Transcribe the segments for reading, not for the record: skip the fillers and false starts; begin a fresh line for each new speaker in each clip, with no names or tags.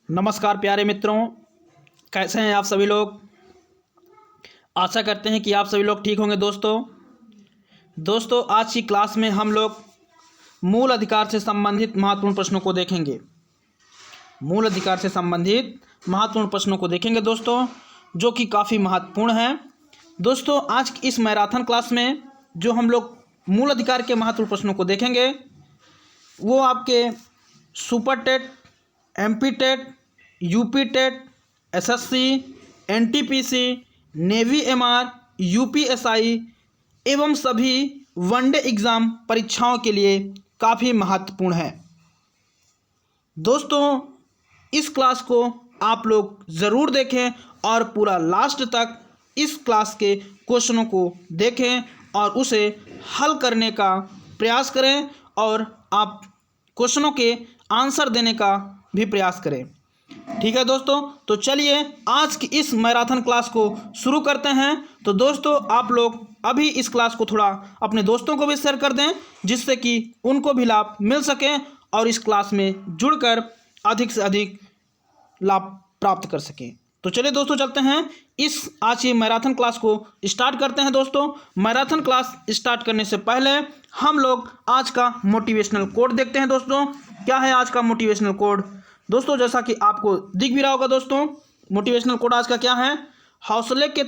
नमस्कार प्यारे मित्रों, कैसे हैं आप सभी लोग। आशा करते हैं कि आप सभी लोग ठीक होंगे। दोस्तों आज की क्लास में हम लोग मूल अधिकार से संबंधित महत्वपूर्ण प्रश्नों को देखेंगे। मूल अधिकार से संबंधित महत्वपूर्ण प्रश्नों को देखेंगे दोस्तों, जो कि काफ़ी महत्वपूर्ण है। दोस्तों आज की इस मैराथन क्लास में जो हम लोग मूल अधिकार के महत्वपूर्ण प्रश्नों को देखेंगे वो आपके super TET, MP TET, UP TET, SSC, NTPC, navy MR, UPSI एवं सभी वनडे एग्ज़ाम परीक्षाओं के लिए काफ़ी महत्वपूर्ण है। दोस्तों इस क्लास को आप लोग ज़रूर देखें और पूरा लास्ट तक इस क्लास के क्वेश्चनों को देखें और उसे हल करने का प्रयास करें और आप क्वेश्चनों के आंसर देने का भी प्रयास करें। ठीक है दोस्तों, तो चलिए आज की इस मैराथन क्लास को शुरू करते हैं। तो दोस्तों आप लोग अभी इस क्लास को थोड़ा अपने दोस्तों को भी शेयर कर दें, जिससे कि उनको भी लाभ मिल सके और इस क्लास में जुड़कर अधिक से अधिक लाभ प्राप्त कर सकें। तो चलिए दोस्तों चलते हैं इस आज की मैराथन क्लास को स्टार्ट करते हैं। दोस्तों मैराथन क्लास स्टार्ट करने से पहले हम लोग आज का मोटिवेशनल कोड देखते हैं। दोस्तों क्या है आज का मोटिवेशनल कोड? दोस्तों जैसा कि आपको दिख भी रहा होगा दोस्तों, मोटिवेशनल कोड आज का क्या है? हौसले के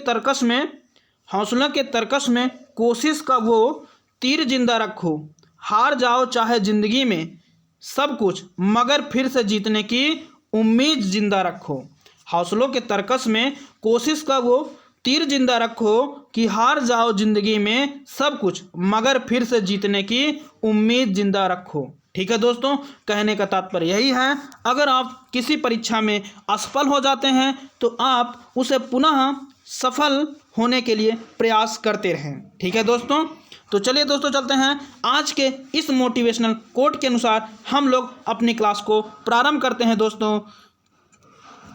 तर्कश में कोशिश का वो तीर जिंदा रखो, हार जाओ चाहे जिंदगी में सब कुछ, मगर फिर से जीतने की उम्मीद जिंदा रखो। हौसलों के तर्कश में कोशिश का वो तीर जिंदा रखो कि हार जाओ जिंदगी में सब कुछ, मगर फिर से जीतने की उम्मीद जिंदा रखो। ठीक है दोस्तों, कहने का तात्पर्य यही है, अगर आप किसी परीक्षा में असफल हो जाते हैं तो आप उसे पुनः सफल होने के लिए प्रयास करते रहें। ठीक है दोस्तों, तो चलिए दोस्तों चलते हैं आज के इस मोटिवेशनल कोट के अनुसार हम लोग अपनी क्लास को प्रारंभ करते हैं। दोस्तों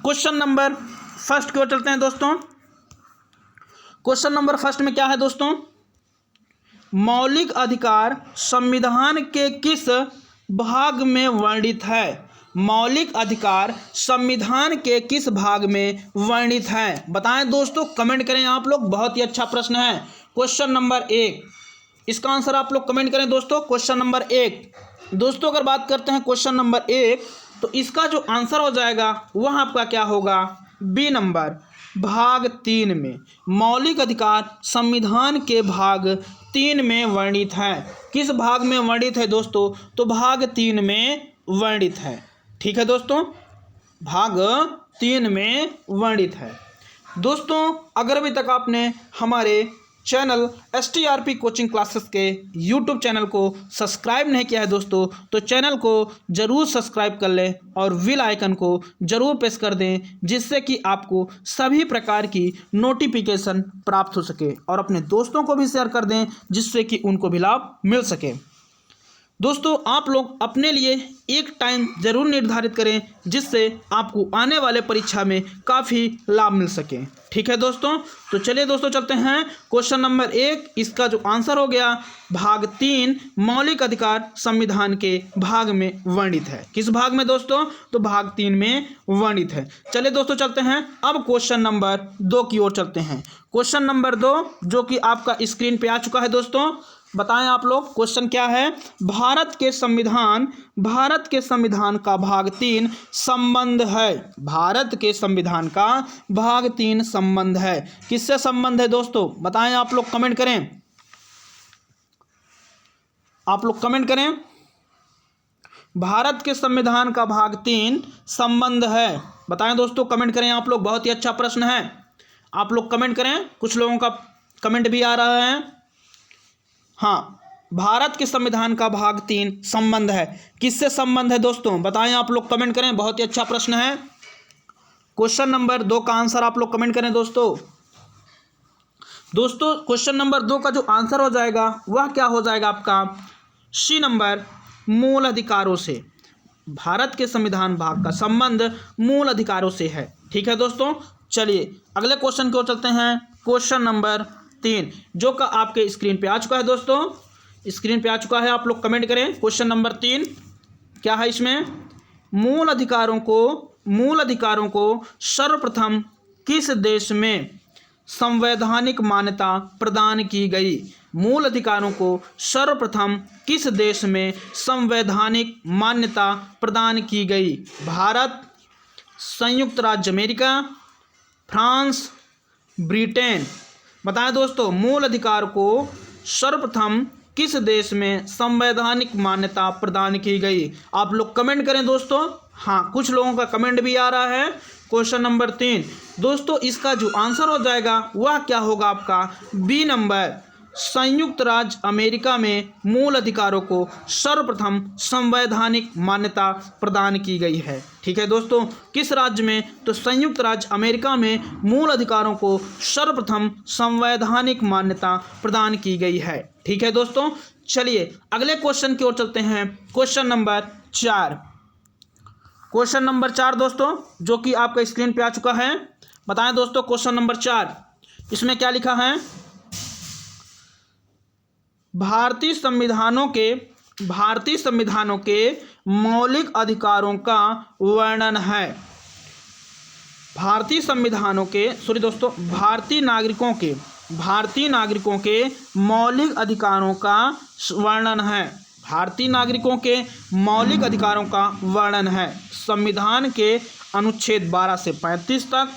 क्वेश्चन नंबर फर्स्ट की ओर चलते हैं। दोस्तों क्वेश्चन नंबर फर्स्ट में क्या है दोस्तों? मौलिक अधिकार संविधान के किस भाग में वर्णित है? मौलिक अधिकार संविधान के किस भाग में वर्णित है? बताएं दोस्तों, कमेंट करें आप लोग। बहुत ही अच्छा प्रश्न है क्वेश्चन नंबर 1, इसका आंसर आप लोग कमेंट करें दोस्तों। क्वेश्चन नंबर 1 दोस्तों अगर बात करते हैं क्वेश्चन नंबर 1, तो इसका जो आंसर हो जाएगा वह आपका क्या होगा? बी नंबर, भाग 3 में। मौलिक अधिकार संविधान के भाग 3 में वर्णित है। किस भाग में वर्णित है दोस्तों? तो भाग 3 में वर्णित है। ठीक है दोस्तों, भाग 3 में वर्णित है। दोस्तों अगर अभी तक आपने हमारे चैनल STRP कोचिंग क्लासेस के YouTube चैनल को सब्सक्राइब नहीं किया है दोस्तों, तो चैनल को ज़रूर सब्सक्राइब कर लें और बेल आइकन को ज़रूर प्रेस कर दें, जिससे कि आपको सभी प्रकार की नोटिफिकेशन प्राप्त हो सके और अपने दोस्तों को भी शेयर कर दें, जिससे कि उनको भी लाभ मिल सके। दोस्तों आप लोग अपने लिए एक टाइम ज़रूर निर्धारित करें, जिससे आपको आने वाले परीक्षा में काफ़ी लाभ मिल सके। ठीक है दोस्तों, तो चलिए दोस्तों चलते हैं क्वेश्चन नंबर 1, इसका जो आंसर हो गया भाग 3, मौलिक अधिकार संविधान के भाग में वर्णित है। किस भाग में दोस्तों? तो भाग 3 में वर्णित है। चलिए दोस्तों चलते हैं अब क्वेश्चन नंबर 2 की ओर चलते हैं। क्वेश्चन नंबर 2 जो कि आपका स्क्रीन पे आ चुका है दोस्तों, बताएं आप लोग क्वेश्चन क्या है? भारत के संविधान का भाग 3 संबंध है। भारत के संविधान का भाग 3 संबंध है। किससे संबंध है दोस्तों? बताएं आप लोग, कमेंट करें। आप लोग कमेंट करें। भारत के संविधान का भाग 3 संबंध है। बताएं दोस्तों, कमेंट करें आप लोग। बहुत ही अच्छा प्रश्न है, आप लोग कमेंट करें। कुछ लोगों का कमेंट भी आ रहा है। हाँ, भारत के संविधान का भाग 3 संबंध है। किससे संबंध है दोस्तों? बताएं आप लोग, कमेंट करें। बहुत ही अच्छा प्रश्न है। क्वेश्चन नंबर 2 का आंसर आप लोग कमेंट करें दोस्तों। दोस्तों क्वेश्चन नंबर 2 का जो आंसर हो जाएगा वह क्या हो जाएगा आपका? सी नंबर, मूल अधिकारों से। भारत के संविधान भाग का संबंध मूल अधिकारों से है। ठीक है दोस्तों, चलिए अगले क्वेश्चन की ओर चलते हैं। क्वेश्चन नंबर 3 जो का आपके स्क्रीन पे आ चुका है दोस्तों, स्क्रीन पे आ चुका है। आप लोग कमेंट करें। क्वेश्चन नंबर 3 क्या है इसमें? मूल अधिकारों को मूल अधिकारों को सर्वप्रथम किस देश में संवैधानिक मान्यता प्रदान की गई? मूल अधिकारों को सर्वप्रथम किस देश में संवैधानिक मान्यता प्रदान की गई? भारत, संयुक्त राज्य अमेरिका, फ्रांस, ब्रिटेन। बताएं दोस्तों, मूल अधिकार को सर्वप्रथम किस देश में संवैधानिक मान्यता प्रदान की गई? आप लोग कमेंट करें दोस्तों। हाँ, कुछ लोगों का कमेंट भी आ रहा है। क्वेश्चन नंबर 3 दोस्तों, इसका जो आंसर हो जाएगा वह क्या होगा आपका? बी नंबर, संयुक्त राज्य अमेरिका में मूल अधिकारों को सर्वप्रथम संवैधानिक मान्यता प्रदान की गई है। ठीक है दोस्तों, किस राज्य में? तो संयुक्त राज्य अमेरिका में मूल अधिकारों को सर्वप्रथम संवैधानिक मान्यता प्रदान की गई है। ठीक है दोस्तों, चलिए अगले क्वेश्चन की ओर चलते हैं। Question number 4। क्वेश्चन नंबर 4 दोस्तों, जो कि आपका स्क्रीन पे आ चुका है। बताएं दोस्तों, क्वेश्चन नंबर 4 इसमें क्या लिखा है? भारतीय संविधानों के मौलिक अधिकारों का वर्णन है। भारतीय नागरिकों के मौलिक अधिकारों का वर्णन है। भारतीय नागरिकों के मौलिक अधिकारों का वर्णन है। संविधान के अनुच्छेद 12 से 35 तक,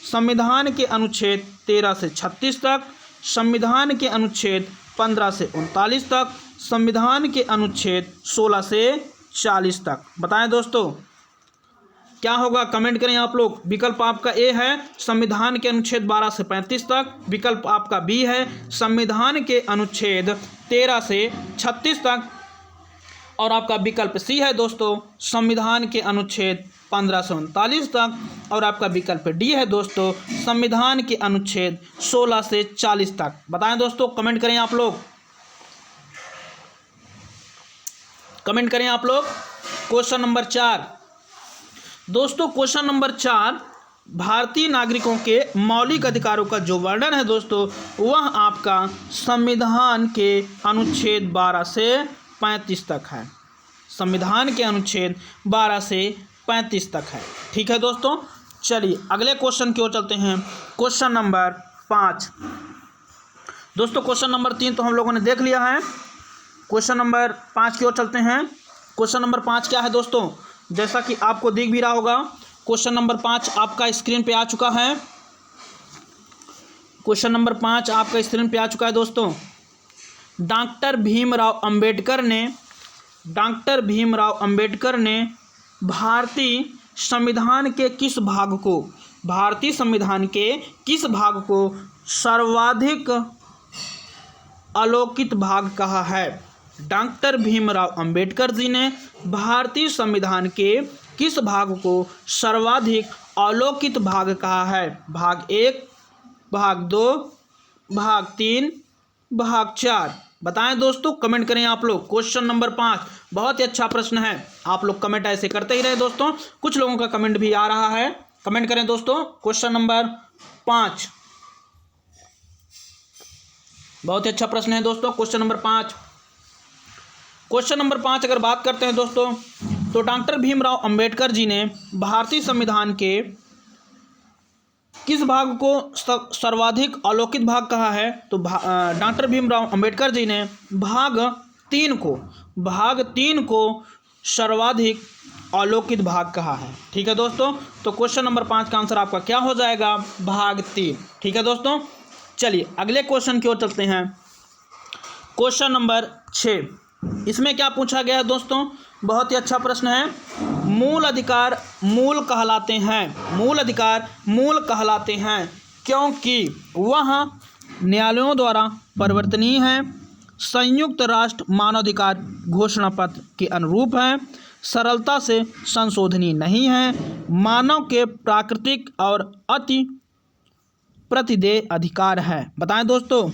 संविधान के अनुच्छेद 13 से 36 तक, संविधान के अनुच्छेद 15 से 39 तक, संविधान के अनुच्छेद 16 से 40 तक। बताएं दोस्तों क्या होगा? कमेंट करें आप लोग। विकल्प आपका ए है संविधान के अनुच्छेद 12 से 35 तक, विकल्प आपका बी है संविधान के अनुच्छेद 13 से 36 तक, और आपका विकल्प सी है दोस्तों संविधान के अनुच्छेद 15 से 39 तक, और आपका विकल्प डी है दोस्तों संविधान के अनुच्छेद 16 से 40 तक। बताएं दोस्तों, कमेंट करें आप लोग। कमेंट करें आप लोग। क्वेश्चन नंबर 4 दोस्तों, क्वेश्चन नंबर 4 भारतीय नागरिकों के मौलिक अधिकारों का जो वर्णन है दोस्तों, वह आपका संविधान के अनुच्छेद 12 से 35 तक है। संविधान के अनुच्छेद 12 से 35 तक है। ठीक है दोस्तों, चलिए अगले क्वेश्चन की ओर चलते हैं। क्वेश्चन नंबर 5 दोस्तों, क्वेश्चन नंबर 3 तो हम लोगों ने देख लिया है। क्वेश्चन नंबर 5 की ओर चलते हैं। क्वेश्चन नंबर 5 क्या है दोस्तों? जैसा कि आपको दिख भी रहा होगा, क्वेश्चन नंबर 5 आपका स्क्रीन पे आ चुका है। क्वेश्चन नंबर 5 आपका स्क्रीन पे आ चुका है दोस्तों। डॉक्टर भीमराव अंबेडकर ने भारतीय संविधान के किस भाग को सर्वाधिक अलौकिक भाग कहा है? डॉक्टर भीमराव अंबेडकर जी ने भारतीय संविधान के किस भाग को सर्वाधिक अलौकिक भाग कहा है? भाग 1, भाग 2, भाग 3, भाग 4। बताएं दोस्तों, कमेंट करें आप लोग। क्वेश्चन नंबर 5 बहुत ही अच्छा प्रश्न है। आप लोग कमेंट ऐसे करते ही रहे दोस्तों। कुछ लोगों का कमेंट भी आ रहा है, कमेंट करें दोस्तों। क्वेश्चन नंबर 5 बहुत ही अच्छा प्रश्न है दोस्तों। क्वेश्चन नंबर 5 अगर बात करते हैं दोस्तों, तो डॉक्टर भीमराव अंबेडकर जी ने भारतीय संविधान के किस भाग को सर्वाधिक अलौकिक भाग कहा है? तो डॉक्टर भीमराव अंबेडकर जी ने भाग 3 को सर्वाधिक अलौकिक भाग कहा है। ठीक है दोस्तों, तो क्वेश्चन नंबर 5 का आंसर आपका क्या हो जाएगा? भाग 3। ठीक है दोस्तों, चलिए अगले क्वेश्चन की ओर चलते हैं। क्वेश्चन नंबर 6 इसमें क्या पूछा गया है दोस्तों? बहुत ही अच्छा प्रश्न है। मूल अधिकार मूल कहलाते हैं क्योंकि वह न्यायालयों द्वारा परिवर्तनीय है, संयुक्त राष्ट्र मानवाधिकार घोषणा पत्र के अनुरूप है, सरलता से संशोधनीय नहीं है, मानव के प्राकृतिक और अति प्रतिदेय अधिकार है। बताएं दोस्तों,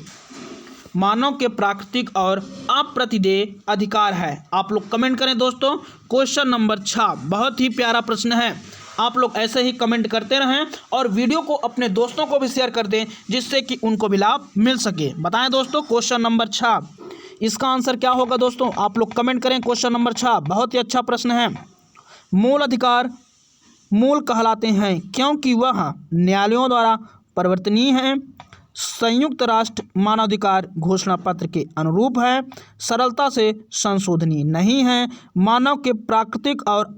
मानव के प्राकृतिक और अप्रतिदेय अधिकार है। आप लोग कमेंट करें दोस्तों। क्वेश्चन नंबर 6 बहुत ही प्यारा प्रश्न है। आप लोग ऐसे ही कमेंट करते रहें और वीडियो को अपने दोस्तों को भी शेयर कर दें, जिससे कि उनको भी लाभ मिल सके। बताएं दोस्तों, क्वेश्चन नंबर 6 इसका आंसर क्या होगा दोस्तों? आप लोग कमेंट करें। क्वेश्चन नंबर 6 बहुत ही अच्छा प्रश्न है। मूल कहलाते हैं क्योंकि वह न्यायालयों द्वारा परिवर्तनीय है, संयुक्त राष्ट्र मानवाधिकार घोषणा पत्र के अनुरूप है, सरलता से संशोधनीय नहीं है, मानव के प्राकृतिक और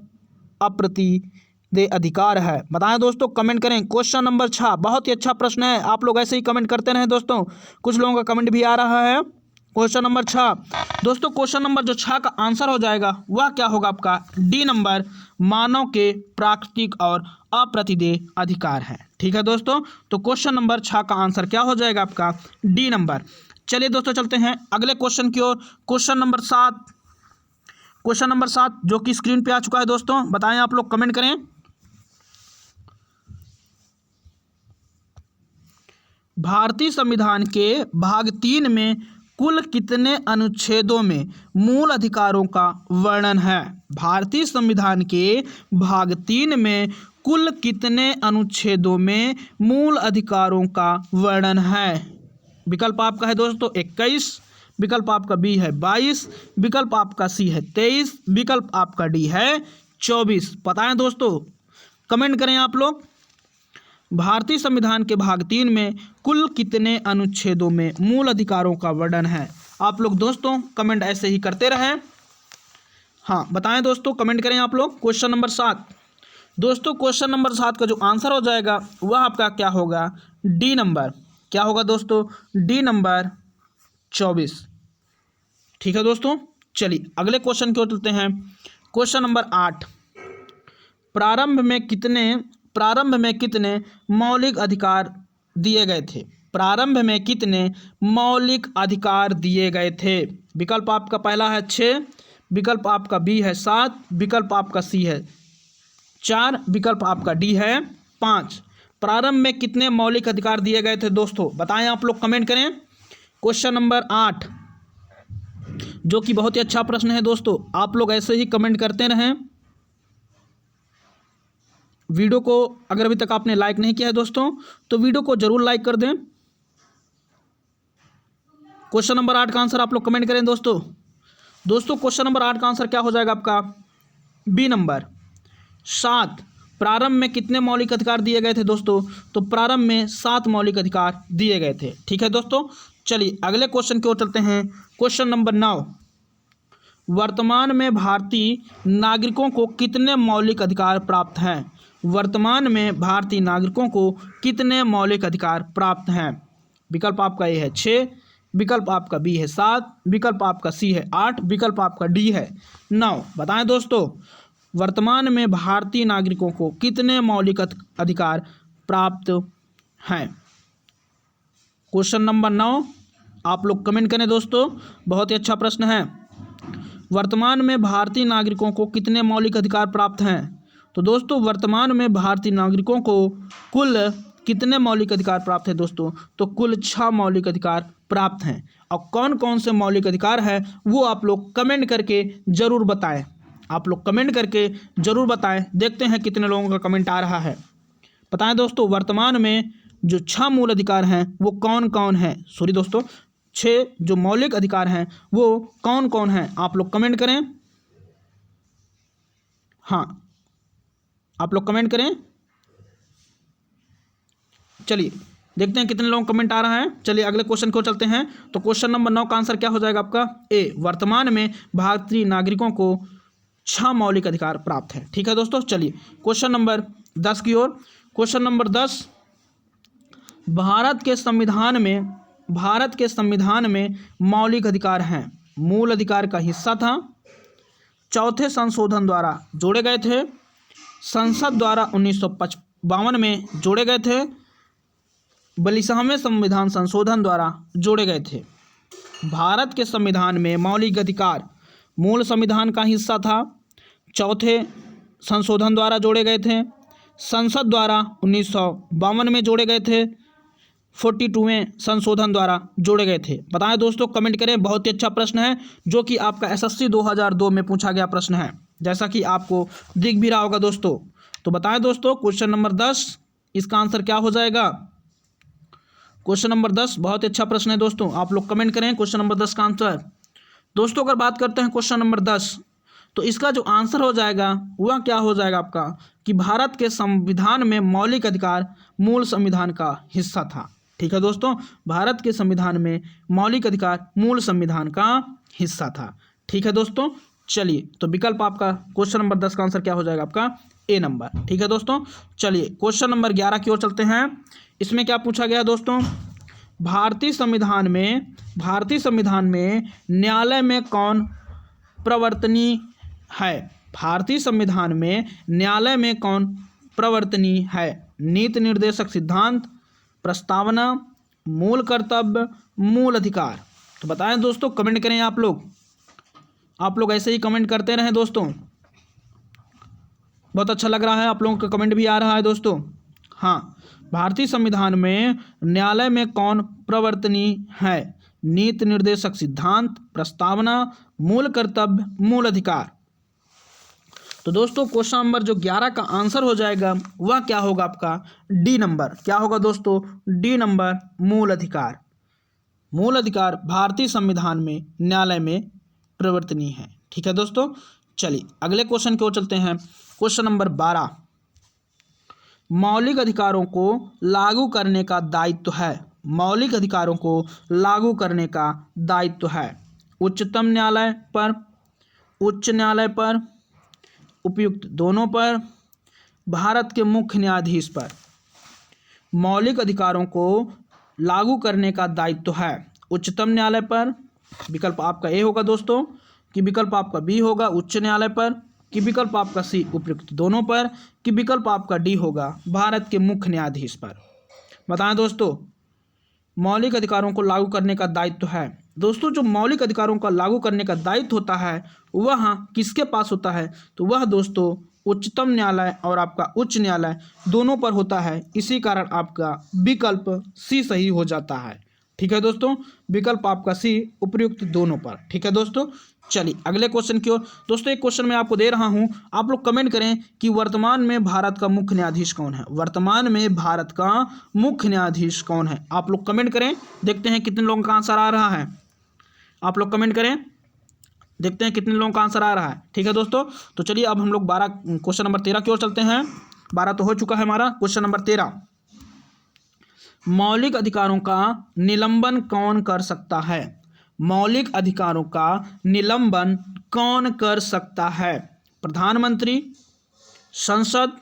अप्रतिदेय अधिकार है। बताएं दोस्तों, कमेंट करें। क्वेश्चन नंबर 6 बहुत ही अच्छा प्रश्न है, आप लोग ऐसे ही कमेंट करते रहें दोस्तों, कुछ लोगों का कमेंट भी आ रहा है। क्वेश्चन नंबर 6 दोस्तों, क्वेश्चन नंबर जो 6 का आंसर हो जाएगा वह क्या होगा आपका? डी नंबर, मानव के प्राकृतिक और अप्रतिदेय अधिकार है। ठीक है दोस्तों, तो क्वेश्चन नंबर 6 का आंसर क्या हो जाएगा आपका? D number. चलिए दोस्तों चलते हैं अगले क्वेश्चन की ओर। क्वेश्चन नंबर 7 जो कि स्क्रीन पे आ चुका है दोस्तों, बताएं आप लोग, कमेंट करें। भारतीय संविधान के भाग 3 में कुल कितने अनुच्छेदों में मूल अधिकारों का वर्णन है? भारतीय संविधान के भाग 3 में कुल कितने अनुच्छेदों में मूल अधिकारों का वर्णन है? विकल्प आपका है दोस्तों 21, विकल्प आपका बी है 22, विकल्प आपका सी है 23, विकल्प आपका डी है 24। बताएं दोस्तों, कमेंट करें आप लोग। भारतीय संविधान के भाग 3 में कुल कितने अनुच्छेदों में मूल अधिकारों का वर्णन है? आप लोग दोस्तों कमेंट ऐसे ही करते रहें। हाँ बताएं दोस्तों, कमेंट करें आप लोग। क्वेश्चन नंबर 7 दोस्तों, क्वेश्चन नंबर 7 का जो आंसर हो जाएगा वह आपका क्या होगा? D number. क्या होगा दोस्तों? D number 24। ठीक है दोस्तों, चलिए अगले क्वेश्चन की ओर चलते हैं। क्वेश्चन नंबर 8, प्रारंभ में कितने मौलिक अधिकार दिए गए थे? प्रारंभ में कितने मौलिक अधिकार दिए गए थे? विकल्प आपका पहला है 6, विकल्प आपका बी है 7, विकल्प आपका सी है 4, विकल्प आपका डी है 5। प्रारंभ में कितने मौलिक अधिकार दिए गए थे दोस्तों? बताएं आप लोग, कमेंट करें। क्वेश्चन नंबर 8 जो कि बहुत ही अच्छा प्रश्न है दोस्तों, आप लोग ऐसे ही कमेंट करते रहें। वीडियो को अगर अभी तक आपने लाइक नहीं किया है दोस्तों तो वीडियो को जरूर लाइक कर दें। क्वेश्चन नंबर 8 का आंसर आप लोग कमेंट करें दोस्तों। क्वेश्चन नंबर 8 का आंसर क्या हो जाएगा आपका? B number 7। प्रारंभ में कितने मौलिक अधिकार दिए गए थे दोस्तों? तो प्रारंभ में 7 मौलिक अधिकार दिए गए थे। ठीक है दोस्तों, चलिए अगले क्वेश्चन की ओर चलते हैं। क्वेश्चन नंबर 9, वर्तमान में भारतीय नागरिकों को कितने मौलिक अधिकार प्राप्त हैं? वर्तमान में भारतीय नागरिकों को कितने मौलिक अधिकार प्राप्त हैं? विकल्प आपका ए है 6, विकल्प आपका बी है 7, विकल्प आपका सी है 8, विकल्प आपका डी है 9। बताएं दोस्तों, वर्तमान में भारतीय नागरिकों को कितने मौलिक अधिकार प्राप्त हैं? क्वेश्चन नंबर 9 आप लोग कमेंट करें दोस्तों, बहुत ही अच्छा प्रश्न है। वर्तमान में भारतीय नागरिकों को कितने मौलिक अधिकार प्राप्त हैं? तो दोस्तों वर्तमान में भारतीय नागरिकों को कुल कितने मौलिक अधिकार प्राप्त है दोस्तों? तो कुल 6 मौलिक अधिकार प्राप्त हैं। और कौन कौन से मौलिक अधिकार है वो आप लोग कमेंट करके ज़रूर बताएं। आप लोग कमेंट करके ज़रूर बताएं, देखते हैं कितने लोगों का कमेंट आ रहा है। बताएं दोस्तों, वर्तमान में जो 6 मूल अधिकार हैं वो कौन कौन हैं? सॉरी दोस्तों, 6 जो मौलिक अधिकार हैं वो कौन कौन हैं? आप लोग कमेंट करें। हाँ आप लोग कमेंट करें। चलिए देखते हैं कितने लोगों का कमेंट आ रहा है। चलिए अगले क्वेश्चन को चलते हैं। तो क्वेश्चन नंबर 9 का आंसर क्या हो जाएगा आपका? ए, वर्तमान में भारतीय नागरिकों को 6 मौलिक अधिकार प्राप्त है। ठीक है दोस्तों, चलिए क्वेश्चन नंबर 10 की ओर। क्वेश्चन नंबर 10, भारत के संविधान में मौलिक अधिकार हैं, मूल अधिकार का हिस्सा था, चौथे संशोधन द्वारा जोड़े गए थे, संसद द्वारा 1952 में जोड़े गए थे, 42वें संविधान संशोधन द्वारा जोड़े गए थे। भारत के संविधान में मौलिक अधिकार मूल संविधान का हिस्सा था, चौथे संशोधन द्वारा जोड़े गए थे, संसद द्वारा 1952 में जोड़े गए थे, 42वें संशोधन द्वारा जोड़े गए थे। बताएं दोस्तों, कमेंट करें। बहुत ही अच्छा प्रश्न है जो कि आपका एसएससी 2002 में पूछा गया प्रश्न है, जैसा कि आपको दिख भी रहा होगा दोस्तों। तो बताएं दोस्तों, क्वेश्चन नंबर 10 इसका आंसर क्या हो जाएगा? क्वेश्चन नंबर 10 बहुत ही अच्छा प्रश्न है दोस्तों, आप लोग कमेंट करें क्वेश्चन नंबर 10 का आंसर। दोस्तों अगर बात करते हैं क्वेश्चन नंबर 10, तो इसका जो आंसर हो जाएगा वह क्या हो जाएगा आपका कि भारत के संविधान में मौलिक अधिकार मूल संविधान का हिस्सा था। ठीक है दोस्तों, भारत के संविधान में मौलिक अधिकार मूल संविधान का हिस्सा था। ठीक है दोस्तों, चलिए तो विकल्प आपका क्वेश्चन नंबर 10 का आंसर क्या हो जाएगा आपका ए नंबर। ठीक है दोस्तों, चलिए क्वेश्चन नंबर 11 की ओर चलते हैं। इसमें क्या पूछा गया है दोस्तों, भारतीय संविधान में न्यायालय में कौन प्रवर्तनीय है। भारतीय संविधान में न्यायालय में कौन प्रवर्तनीय है। नीति निर्देशक सिद्धांत, प्रस्तावना, मूल कर्तव्य, मूल अधिकार। तो बताएं दोस्तों, कमेंट करें आप लोग ऐसे ही कमेंट करते रहें दोस्तों। बहुत अच्छा लग रहा है, आप लोगों का कमेंट भी आ रहा है दोस्तों। हाँ, भारतीय संविधान में न्यायालय में कौन प्रवर्तनीय है। नीति निर्देशक सिद्धांत, प्रस्तावना, मूल कर्तव्य, मूल अधिकार। तो दोस्तों क्वेश्चन नंबर जो 11 का आंसर हो जाएगा वह क्या होगा आपका डी नंबर। क्या होगा दोस्तों, डी नंबर, मूल अधिकार। मूल अधिकार भारतीय संविधान में न्यायालय में प्रवर्तनीय है। ठीक है दोस्तों, चलिए अगले क्वेश्चन की ओर चलते हैं। क्वेश्चन नंबर 12, मौलिक अधिकारों को लागू करने का दायित्व है। मौलिक अधिकारों को लागू करने का दायित्व है उच्चतम न्यायालय पर, उच्च न्यायालय पर, उपयुक्त दोनों पर, भारत के मुख्य न्यायाधीश पर। मौलिक अधिकारों को लागू करने का दायित्व है उच्चतम न्यायालय पर, विकल्प आपका ए होगा दोस्तों, कि विकल्प आपका बी होगा उच्च न्यायालय पर, कि विकल्प आपका सी उपयुक्त दोनों पर, कि विकल्प आपका डी होगा भारत के मुख्य न्यायाधीश पर। बताएं दोस्तों, मौलिक अधिकारों को लागू करने का दायित्व है। दोस्तों जो मौलिक अधिकारों का लागू करने का दायित्व होता है वह किसके पास होता है, तो वह दोस्तों उच्चतम न्यायालय और आपका उच्च न्यायालय दोनों पर होता है। इसी कारण आपका विकल्प सी सही हो जाता है। ठीक है दोस्तों, विकल्प आपका सी उपयुक्त दोनों पर। ठीक है दोस्तों, चलिए अगले क्वेश्चन की ओर। दोस्तों एक क्वेश्चन मैं आपको दे रहा हूं, आप लोग कमेंट करें कि वर्तमान में भारत का मुख्य न्यायाधीश कौन है। वर्तमान में भारत का मुख्य न्यायाधीश कौन है, आप लोग कमेंट करें, देखते हैं कितने लोगों का आंसर आ रहा है। आप लोग कमेंट करें, देखते हैं कितने लोगों का आंसर आ रहा है। ठीक है दोस्तों, तो चलिए अब हम लोग क्वेश्चन नंबर 13 की ओर चलते हैं। 12 तो हो चुका है हमारा। क्वेश्चन नंबर 13, मौलिक अधिकारों का निलंबन कौन कर सकता है। मौलिक अधिकारों का निलंबन कौन कर सकता है। प्रधानमंत्री, संसद,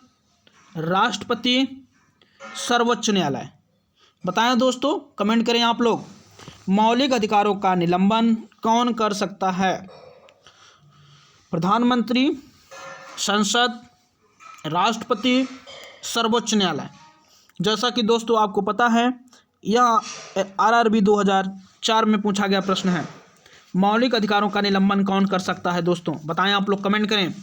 राष्ट्रपति, सर्वोच्च न्यायालय। बताएं दोस्तों, कमेंट करें आप लोग, मौलिक अधिकारों का निलंबन कौन कर सकता है। प्रधानमंत्री, संसद, राष्ट्रपति, सर्वोच्च न्यायालय। जैसा कि दोस्तों आपको पता है यह RRB 2004 में पूछा गया प्रश्न है। मौलिक अधिकारों का निलंबन कौन कर सकता है दोस्तों, बताएं आप लोग कमेंट करें।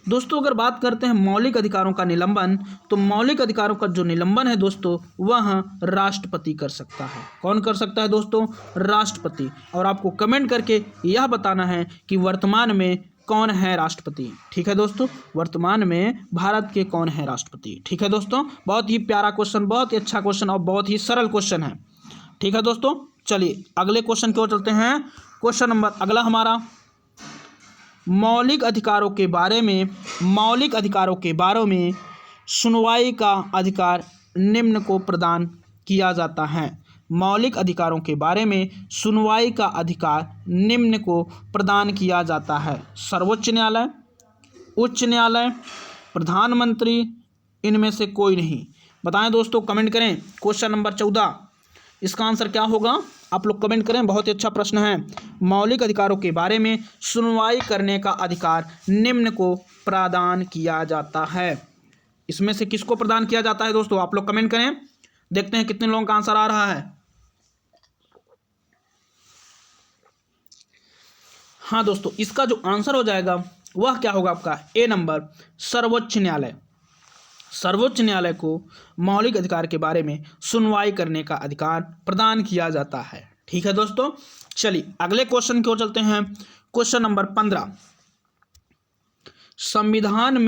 दोस्तों अगर बात करते हैं मौलिक अधिकारों का निलंबन, तो मौलिक अधिकारों का जो निलंबन है दोस्तों वह राष्ट्रपति कर सकता है। कौन कर सकता है दोस्तों, राष्ट्रपति। और आपको कमेंट करके यह बताना है कि वर्तमान में कौन है राष्ट्रपति। ठीक है दोस्तों, वर्तमान में भारत के कौन है राष्ट्रपति। ठीक है दोस्तों, बहुत ही प्यारा क्वेश्चन, बहुत ही अच्छा क्वेश्चन और बहुत ही सरल क्वेश्चन है। ठीक है दोस्तों, चलिए अगले क्वेश्चन की ओर चलते हैं। क्वेश्चन नंबर अगला हमारा, मौलिक अधिकारों के बारे में सुनवाई का अधिकार निम्न को प्रदान किया जाता है। मौलिक अधिकारों के बारे में सुनवाई का अधिकार निम्न को प्रदान किया जाता है। सर्वोच्च न्यायालय, उच्च न्यायालय, प्रधानमंत्री, इनमें से कोई नहीं। बताएं दोस्तों, कमेंट करें। क्वेश्चन नंबर 14, इसका आंसर क्या होगा, आप लोग कमेंट करें। बहुत ही अच्छा प्रश्न है। मौलिक अधिकारों के बारे में सुनवाई करने का अधिकार निम्न को प्रदान किया जाता है। इसमें से किसको प्रदान किया जाता है दोस्तों, आप लोग कमेंट करें, देखते हैं कितने लोगों का आंसर आ रहा है। हाँ दोस्तों, इसका जो आंसर हो जाएगा वह क्या होगा आपका ए नंबर, सर्वोच्च न्यायालय। सर्वोच्च न्यायालय को मौलिक अधिकार के बारे में सुनवाई करने का अधिकार प्रदान किया जाता है। ठीक है दोस्तों, चलिए अगले क्वेश्चन की ओर चलते हैं। क्वेश्चन नंबर 15, संविधान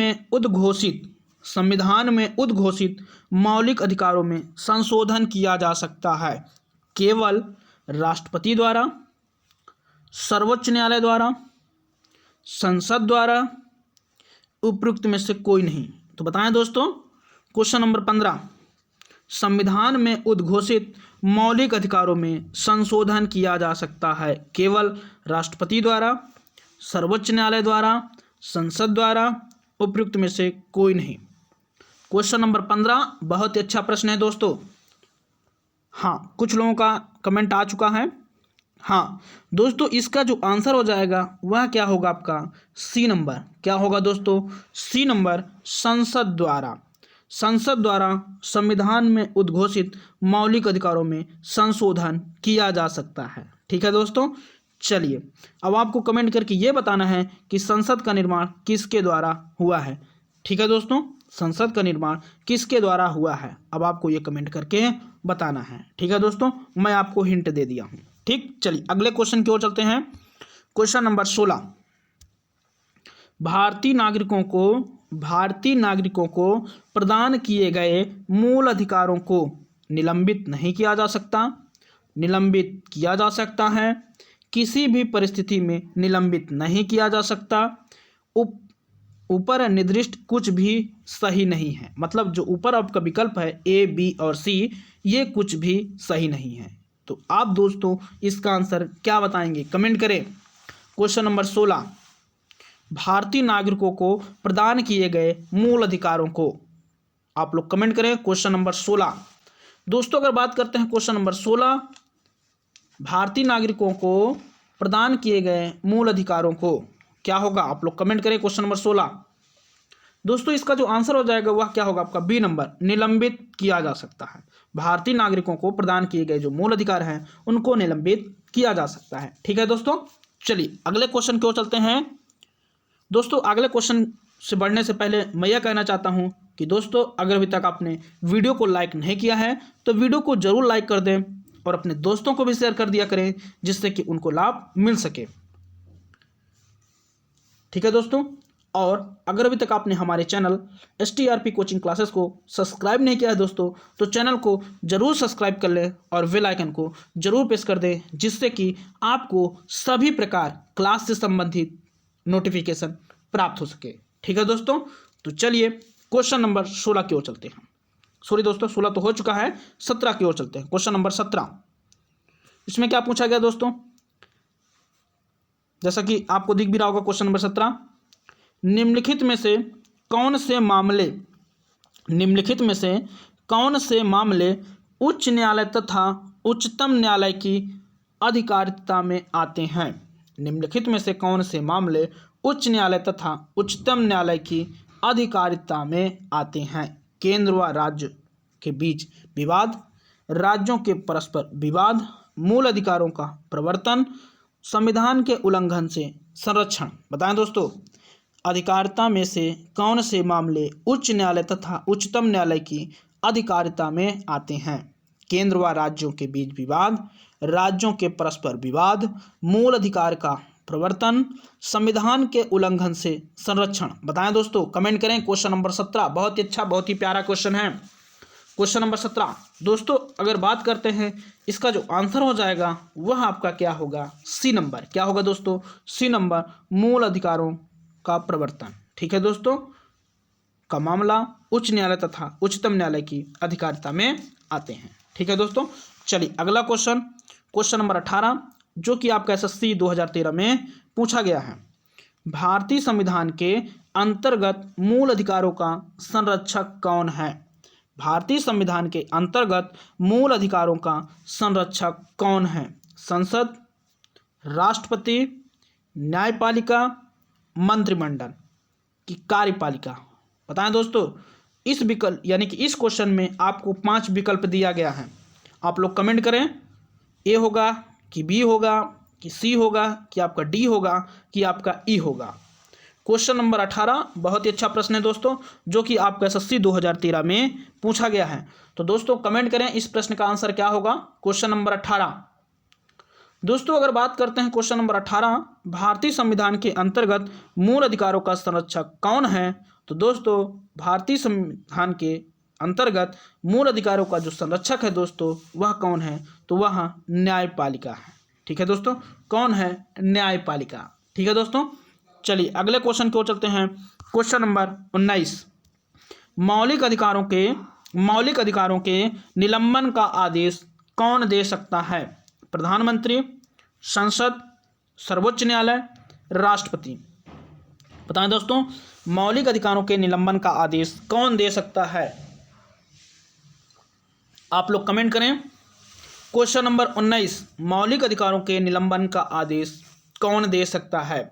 में उद्घोषित मौलिक अधिकारों में संशोधन किया जा सकता है केवल राष्ट्रपति द्वारा, सर्वोच्च न्यायालय द्वारा, संसद द्वारा, उपयुक्त में से कोई नहीं। तो बताएं दोस्तों। क्वेश्चन नंबर 15, संविधान में उद्घोषित मौलिक अधिकारों में संशोधन किया जा सकता है केवल राष्ट्रपति द्वारा, सर्वोच्च न्यायालय द्वारा, संसद द्वारा, उपयुक्त में से कोई नहीं। क्वेश्चन नंबर 15 बहुत ही अच्छा प्रश्न है दोस्तों। हाँ, कुछ लोगों का कमेंट आ चुका है। हाँ दोस्तों, इसका जो आंसर हो जाएगा वह क्या होगा आपका सी नंबर। क्या होगा दोस्तों? सी नंबर, संसद द्वारा। संसद द्वारा संविधान में उद्घोषित मौलिक अधिकारों में संशोधन किया जा सकता है। ठीक है दोस्तों। चलिए, अब आपको कमेंट करके ये बताना है कि संसद का निर्माण किसके द्वारा हुआ है। ठीक है दोस्तों, संसद का निर्माण किसके द्वारा हुआ है, अब आपको ये कमेंट करके बताना है। ठीक है दोस्तों, मैं आपको हिंट दे दिया हूँ। ठीक, चलिए अगले क्वेश्चन की ओर चलते हैं। क्वेश्चन नंबर 16, भारतीय नागरिकों को प्रदान किए गए मूल अधिकारों को निलंबित नहीं किया जा सकता, निलंबित किया जा सकता है, किसी भी परिस्थिति में निलंबित नहीं किया जा सकता, ऊपर निर्दिष्ट कुछ भी सही नहीं है। मतलब जो ऊपर आपका विकल्प है ए, बी और सी, ये कुछ भी सही नहीं है। तो आप दोस्तों इसका आंसर क्या बताएंगे, कमेंट करें। क्वेश्चन नंबर 16, भारतीय नागरिकों को प्रदान किए गए मूल अधिकारों को, आप लोग कमेंट करें। क्वेश्चन नंबर 16 दोस्तों, अगर बात करते हैं क्वेश्चन नंबर 16, भारतीय नागरिकों को प्रदान किए गए मूल अधिकारों को, क्या होगा, आप लोग कमेंट करें। क्वेश्चन नंबर 16 दोस्तों, इसका जो आंसर हो जाएगा वह क्या होगा आपका बी नंबर, निलंबित किया जा सकता है। भारतीय नागरिकों को प्रदान किए गए जो मूल अधिकार हैं उनको निलंबित किया जा सकता है। ठीक है दोस्तों, चलिए अगले क्वेश्चन की ओर चलते हैं। दोस्तों अगले क्वेश्चन से बढ़ने से पहले मैं यह कहना चाहता हूं कि दोस्तों अगर अभी तक आपने वीडियो को लाइक नहीं किया है तो वीडियो को जरूर लाइक कर दें और अपने दोस्तों को भी शेयर कर दिया करें, जिससे कि उनको लाभ मिल सके। ठीक है दोस्तों, और अगर अभी तक आपने हमारे चैनल STRP कोचिंग क्लासेस को सब्सक्राइब नहीं किया है दोस्तों, तो चैनल को जरूर सब्सक्राइब कर लें और बेल आइकन को जरूर प्रेस कर दें, जिससे कि आपको सभी प्रकार क्लास से संबंधित नोटिफिकेशन प्राप्त हो सके। ठीक है दोस्तों, तो चलिए क्वेश्चन नंबर 16 की ओर चलते हैं। सॉरी दोस्तों, 16 तो हो चुका है, 17 की ओर चलते हैं। क्वेश्चन नंबर 17, इसमें क्या पूछा गया दोस्तों, जैसा कि आपको दिख भी रहा होगा। क्वेश्चन नंबर 17, निम्नलिखित में से कौन से मामले उच्च न्यायालय तथा उच्चतम न्यायालय की अधिकारिता में आते हैं। निम्नलिखित में से कौन से मामले उच्च न्यायालय तथा उच्चतम न्यायालय की अधिकारिता में आते हैं। केंद्र व राज्य के बीच विवाद, राज्यों के परस्पर विवाद, मूल अधिकारों का प्रवर्तन, संविधान के उल्लंघन से संरक्षण। बताएं दोस्तों, अधिकारिता में से कौन से मामले उच्च न्यायालय तथा उच्चतम न्यायालय की अधिकारिता में आते हैं। केंद्र व राज्यों के बीच विवाद, राज्यों के परस्पर विवाद, मूल अधिकार का प्रवर्तन, संविधान के उल्लंघन से संरक्षण। बताएं दोस्तों, कमेंट करें। क्वेश्चन नंबर 17 बहुत ही अच्छा, बहुत ही प्यारा क्वेश्चन है। क्वेश्चन नंबर 17 दोस्तों, अगर बात करते हैं इसका जो आंसर हो जाएगा वह आपका क्या होगा, सी नंबर। क्या होगा दोस्तों, सी नंबर, मूल अधिकारों का प्रवर्तन। ठीक है दोस्तों, का मामला उच्च न्यायालय तथा उच्चतम न्यायालय की अधिकारिता में आते हैं। ठीक है दोस्तों, चलिए अगला क्वेश्चन, क्वेश्चन नंबर 18, जो कि आपका SSC 2013 में पूछा गया है। भारतीय संविधान के अंतर्गत मूल अधिकारों का संरक्षक कौन है। भारतीय संविधान के अंतर्गत मूल अधिकारों का संरक्षक कौन है। संसद, राष्ट्रपति, न्यायपालिका, मंत्रिमंडल की कार्यपालिका। बताएं दोस्तों, इस विकल्प यानी कि इस क्वेश्चन में आपको 5 विकल्प दिया गया है। आप लोग कमेंट करें, ए होगा कि बी होगा कि सी होगा कि आपका डी होगा कि आपका ई होगा। क्वेश्चन नंबर 18 बहुत ही अच्छा प्रश्न है दोस्तों, जो कि आपका SSC 2013 में पूछा गया है। तो दोस्तों कमेंट करें इस प्रश्न का आंसर क्या होगा। क्वेश्चन नंबर 18 दोस्तों, अगर बात करते हैं क्वेश्चन नंबर 18, भारतीय संविधान के अंतर्गत मूल अधिकारों का संरक्षक कौन है। तो दोस्तों भारतीय संविधान के अंतर्गत मूल अधिकारों का जो संरक्षक है दोस्तों वह कौन है, तो वह न्यायपालिका है। ठीक है दोस्तों, कौन है, न्यायपालिका। ठीक है दोस्तों, चलिए अगले क्वेश्चन की ओर चलते हैं। क्वेश्चन नंबर 19, मौलिक अधिकारों के निलंबन का आदेश कौन दे सकता है? प्रधानमंत्री, संसद, सर्वोच्च न्यायालय, राष्ट्रपति। बताएं दोस्तों, मौलिक अधिकारों के निलंबन का आदेश कौन दे सकता है? आप लोग कमेंट करें। क्वेश्चन नंबर 19, मौलिक अधिकारों के निलंबन का आदेश कौन दे सकता है?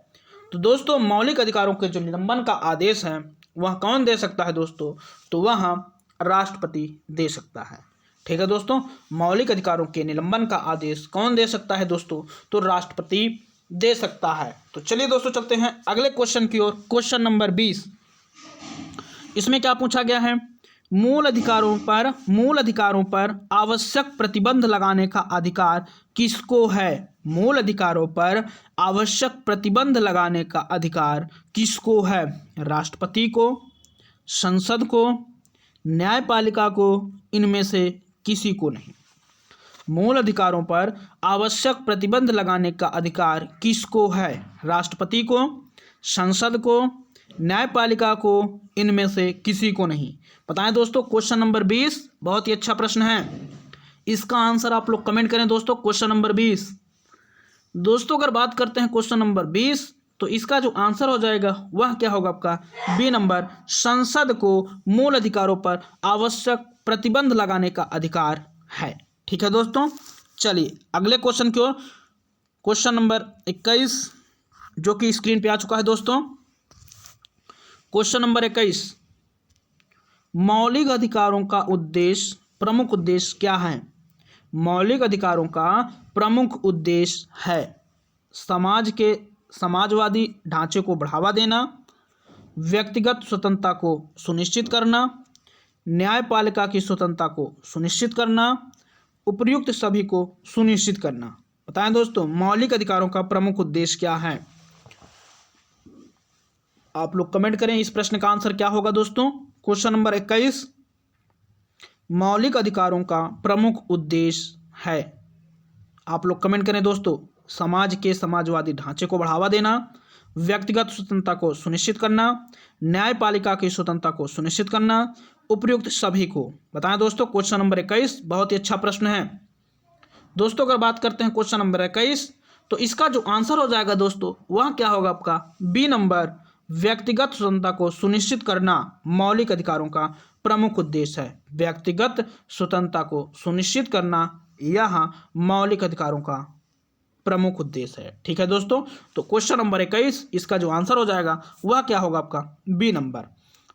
तो दोस्तों मौलिक अधिकारों के जो निलंबन का आदेश है वह कौन दे सकता है दोस्तों? तो वह राष्ट्रपति दे सकता है। ठीक है दोस्तों, मौलिक अधिकारों के निलंबन का आदेश कौन दे सकता है दोस्तों? तो राष्ट्रपति दे सकता है। तो चलिए दोस्तों चलते हैं अगले क्वेश्चन की ओर। क्वेश्चन नंबर 20, इसमें क्या पूछा गया है? मूल अधिकारों पर आवश्यक प्रतिबंध लगाने का अधिकार किसको है? मूल अधिकारों पर आवश्यक प्रतिबंध लगाने का अधिकार किसको है? राष्ट्रपति को, संसद को, न्यायपालिका को, इनमें से किसी को नहीं। मूल अधिकारों पर आवश्यक प्रतिबंध लगाने का अधिकार किसको है? राष्ट्रपति को, संसद को, न्यायपालिका को, इनमें से किसी को नहीं। बताएं दोस्तों, क्वेश्चन नंबर 20 बहुत ही अच्छा प्रश्न है। इसका आंसर आप लोग कमेंट करें दोस्तों। क्वेश्चन नंबर 20 दोस्तों, अगर बात करते हैं क्वेश्चन नंबर 20, तो इसका जो आंसर हो जाएगा वह क्या होगा आपका? बी नंबर, संसद को मूल अधिकारों पर आवश्यक प्रतिबंध लगाने का अधिकार है। ठीक है दोस्तों, चलिए अगले क्वेश्चन की ओर। क्वेश्चन नंबर 21 जो कि स्क्रीन पे आ चुका है दोस्तों। क्वेश्चन नंबर 21, मौलिक अधिकारों का प्रमुख उद्देश्य क्या है? मौलिक अधिकारों का प्रमुख उद्देश्य है समाजवादी ढांचे को बढ़ावा देना, व्यक्तिगत स्वतंत्रता को सुनिश्चित करना, न्यायपालिका की स्वतंत्रता को सुनिश्चित करना, उपर्युक्त सभी को सुनिश्चित करना। बताएं दोस्तों, मौलिक अधिकारों का प्रमुख उद्देश्य क्या है? आप लोग कमेंट करें। इस प्रश्न का आंसर क्या होगा दोस्तों? क्वेश्चन नंबर 21, मौलिक अधिकारों का प्रमुख उद्देश्य है, आप लोग कमेंट करें दोस्तों, समाजवादी ढांचे को बढ़ावा देना, व्यक्तिगत स्वतंत्रता को सुनिश्चित करना, न्यायपालिका की स्वतंत्रता को सुनिश्चित करना, उपर्युक्त सभी को। बताएं दोस्तों, क्वेश्चन नंबर 21 बहुत ही अच्छा प्रश्न है दोस्तों। अगर बात करते हैं क्वेश्चन नंबर 21, तो इसका जो आंसर हो जाएगा दोस्तों वह क्या होगा आपका? बी नंबर, व्यक्तिगत स्वतंत्रता को सुनिश्चित करना मौलिक अधिकारों का प्रमुख उद्देश्य है। व्यक्तिगत स्वतंत्रता को सुनिश्चित करना यह मौलिक अधिकारों का प्रमुख उद्देश्य है। ठीक है दोस्तों, तो क्वेश्चन नंबर 21 इसका जो आंसर हो जाएगा वह क्या होगा आपका? B number.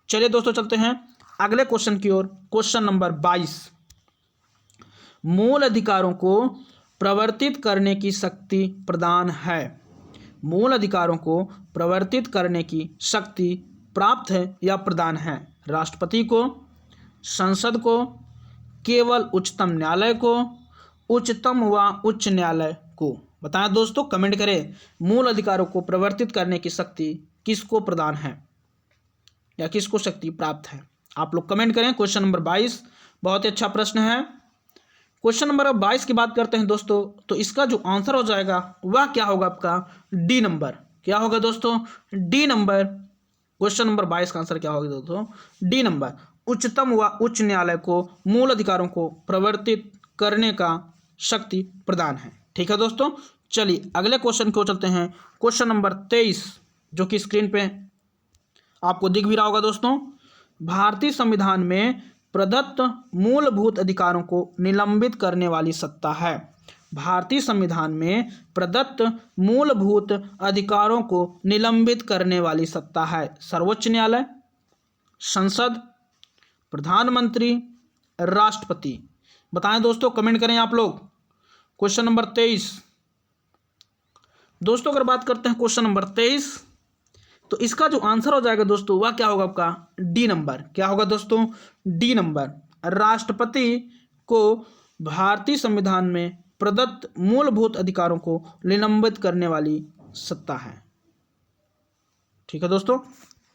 चलिए दोस्तों चलते हैं अगले क्वेश्चन की ओर। क्वेश्चन नंबर 22, मूल अधिकारों को प्रवर्तित करने की शक्ति प्रदान है। मूल अधिकारों को प्रवर्तित करने की शक्ति प्राप्त है या प्रदान है? राष्ट्रपति को, संसद को, केवल उच्चतम न्यायालय को, उच्चतम व उच्च न्यायालय को। बताएं दोस्तों, कमेंट करें। मूल अधिकारों को प्रवर्तित करने की शक्ति किसको प्रदान है या किसको शक्ति प्राप्त है? आप लोग कमेंट करें। क्वेश्चन नंबर 22 बहुत ही अच्छा प्रश्न है। क्वेश्चन नंबर 22 की बात करते हैं दोस्तों, तो इसका जो आंसर हो जाएगा वह क्या होगा आपका? D number. क्या होगा दोस्तों? D number. क्वेश्चन नंबर 22 का आंसर क्या होगा दोस्तों? डी नंबर, उच्चतम व उच्च न्यायालय को मूल अधिकारों को प्रवर्तित करने का शक्ति प्रदान है। ठीक है दोस्तों, चलिए अगले क्वेश्चन को चलते हैं। क्वेश्चन नंबर 23 जो कि स्क्रीन पे आपको दिख भी रहा होगा दोस्तों। भारतीय संविधान में प्रदत्त मूलभूत अधिकारों को निलंबित करने वाली सत्ता है। भारतीय संविधान में प्रदत्त मूलभूत अधिकारों को निलंबित करने वाली सत्ता है। सर्वोच्च न्यायालय, संसद, प्रधानमंत्री, राष्ट्रपति। बताएं दोस्तों, कमेंट करें आप लोग। क्वेश्चन नंबर 23 दोस्तों, अगर बात करते हैं क्वेश्चन नंबर 23, तो इसका जो आंसर हो जाएगा दोस्तों वह क्या होगा आपका? D number. क्या होगा दोस्तों? D number. राष्ट्रपति को भारतीय संविधान में प्रदत्त मूलभूत अधिकारों को निलंबित करने वाली सत्ता है। ठीक है दोस्तों,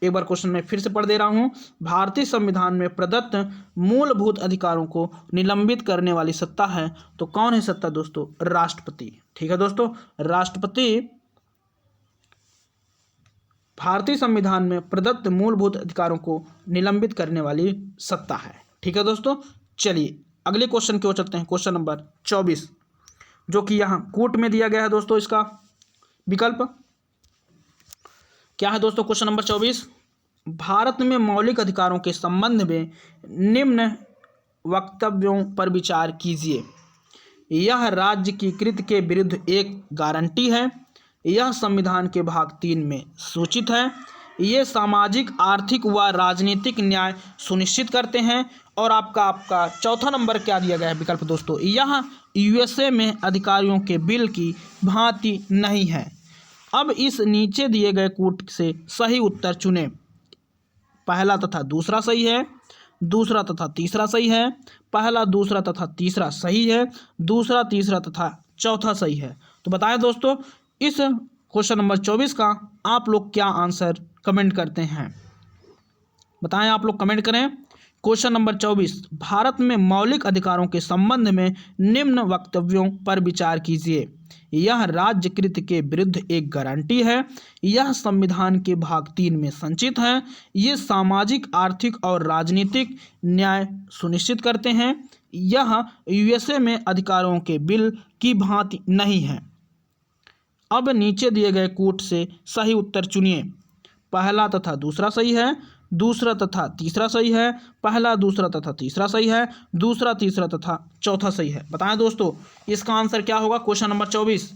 एक बार क्वेश्चन में फिर से पढ़ दे रहा हूं। भारतीय संविधान में प्रदत्त मूलभूत अधिकारों को निलंबित करने वाली सत्ता है। तो कौन है सत्ता दोस्तों? राष्ट्रपति। ठीक है दोस्तों, राष्ट्रपति भारतीय संविधान में प्रदत्त मूलभूत अधिकारों को निलंबित करने वाली सत्ता है। ठीक है दोस्तों, चलिए अगले क्वेश्चन की ओर चलते हैं। क्वेश्चन नंबर 24 जो कि यहाँ कोट में दिया गया है दोस्तों। इसका विकल्प क्या है दोस्तों? क्वेश्चन नंबर 24, भारत में मौलिक अधिकारों के संबंध में निम्न वक्तव्यों पर विचार कीजिए। यह राज्य की कृति के विरुद्ध एक गारंटी है। यह संविधान के भाग 3 में सूचित है। ये सामाजिक, आर्थिक व राजनीतिक न्याय सुनिश्चित करते हैं। और आपका चौथा नंबर क्या दिया गया है विकल्प दोस्तों? यह यूएसए में अधिकारियों के बिल की भांति नहीं है। अब इस नीचे दिए गए कूट से सही उत्तर चुनें। पहला तथा दूसरा सही है, दूसरा तथा तीसरा सही है, पहला, दूसरा तथा तीसरा सही है, दूसरा, तीसरा तथा चौथा सही है। तो बताएं दोस्तों, इस क्वेश्चन नंबर 24 का आप लोग क्या आंसर कमेंट करते हैं? बताएं, आप लोग कमेंट करें। क्वेश्चन नंबर 24, भारत में मौलिक अधिकारों के संबंध में निम्न वक्तव्यों पर विचार कीजिए। यह राज्यकृत के विरुद्ध एक गारंटी है। यह संविधान के भाग 3 में संचित है। ये सामाजिक, आर्थिक और राजनीतिक न्याय सुनिश्चित करते हैं। यह यूएसए में अधिकारों के बिल की भांति नहीं है। अब नीचे दिए गए कूट से सही उत्तर चुनिए। पहला तथा दूसरा सही है, दूसरा तथा तीसरा सही है, पहला, दूसरा तथा तीसरा सही है, दूसरा, तीसरा तथा चौथा सही है। बताएं दोस्तों, इसका आंसर क्या होगा क्वेश्चन नंबर 24?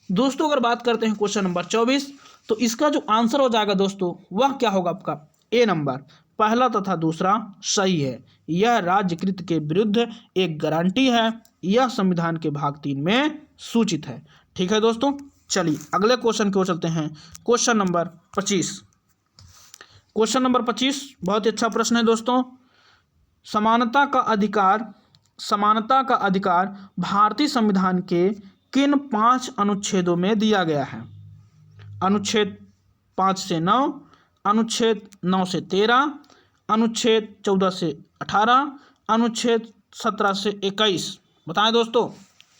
दोस्तों अगर बात करते हैं क्वेश्चन नंबर 24, तो इसका जो आंसर हो जाएगा दोस्तों वह क्या होगा आपका? ए नंबर, पहला तथा दूसरा सही है। यह राज्यकृत के विरुद्ध एक गारंटी है। यह संविधान के भाग 3 में सूचित है। ठीक है दोस्तों, चलिए अगले क्वेश्चन की ओर चलते हैं। Question number 25। क्वेश्चन नंबर 25 बहुत ही अच्छा प्रश्न है दोस्तों। समानता का अधिकार भारतीय संविधान के किन 5 अनुच्छेदों में दिया गया है? अनुच्छेद 5 से 9, अनुच्छेद 9 से 13, अनुच्छेद 14 से 18, अनुच्छेद 17 से 21। बताएं दोस्तों,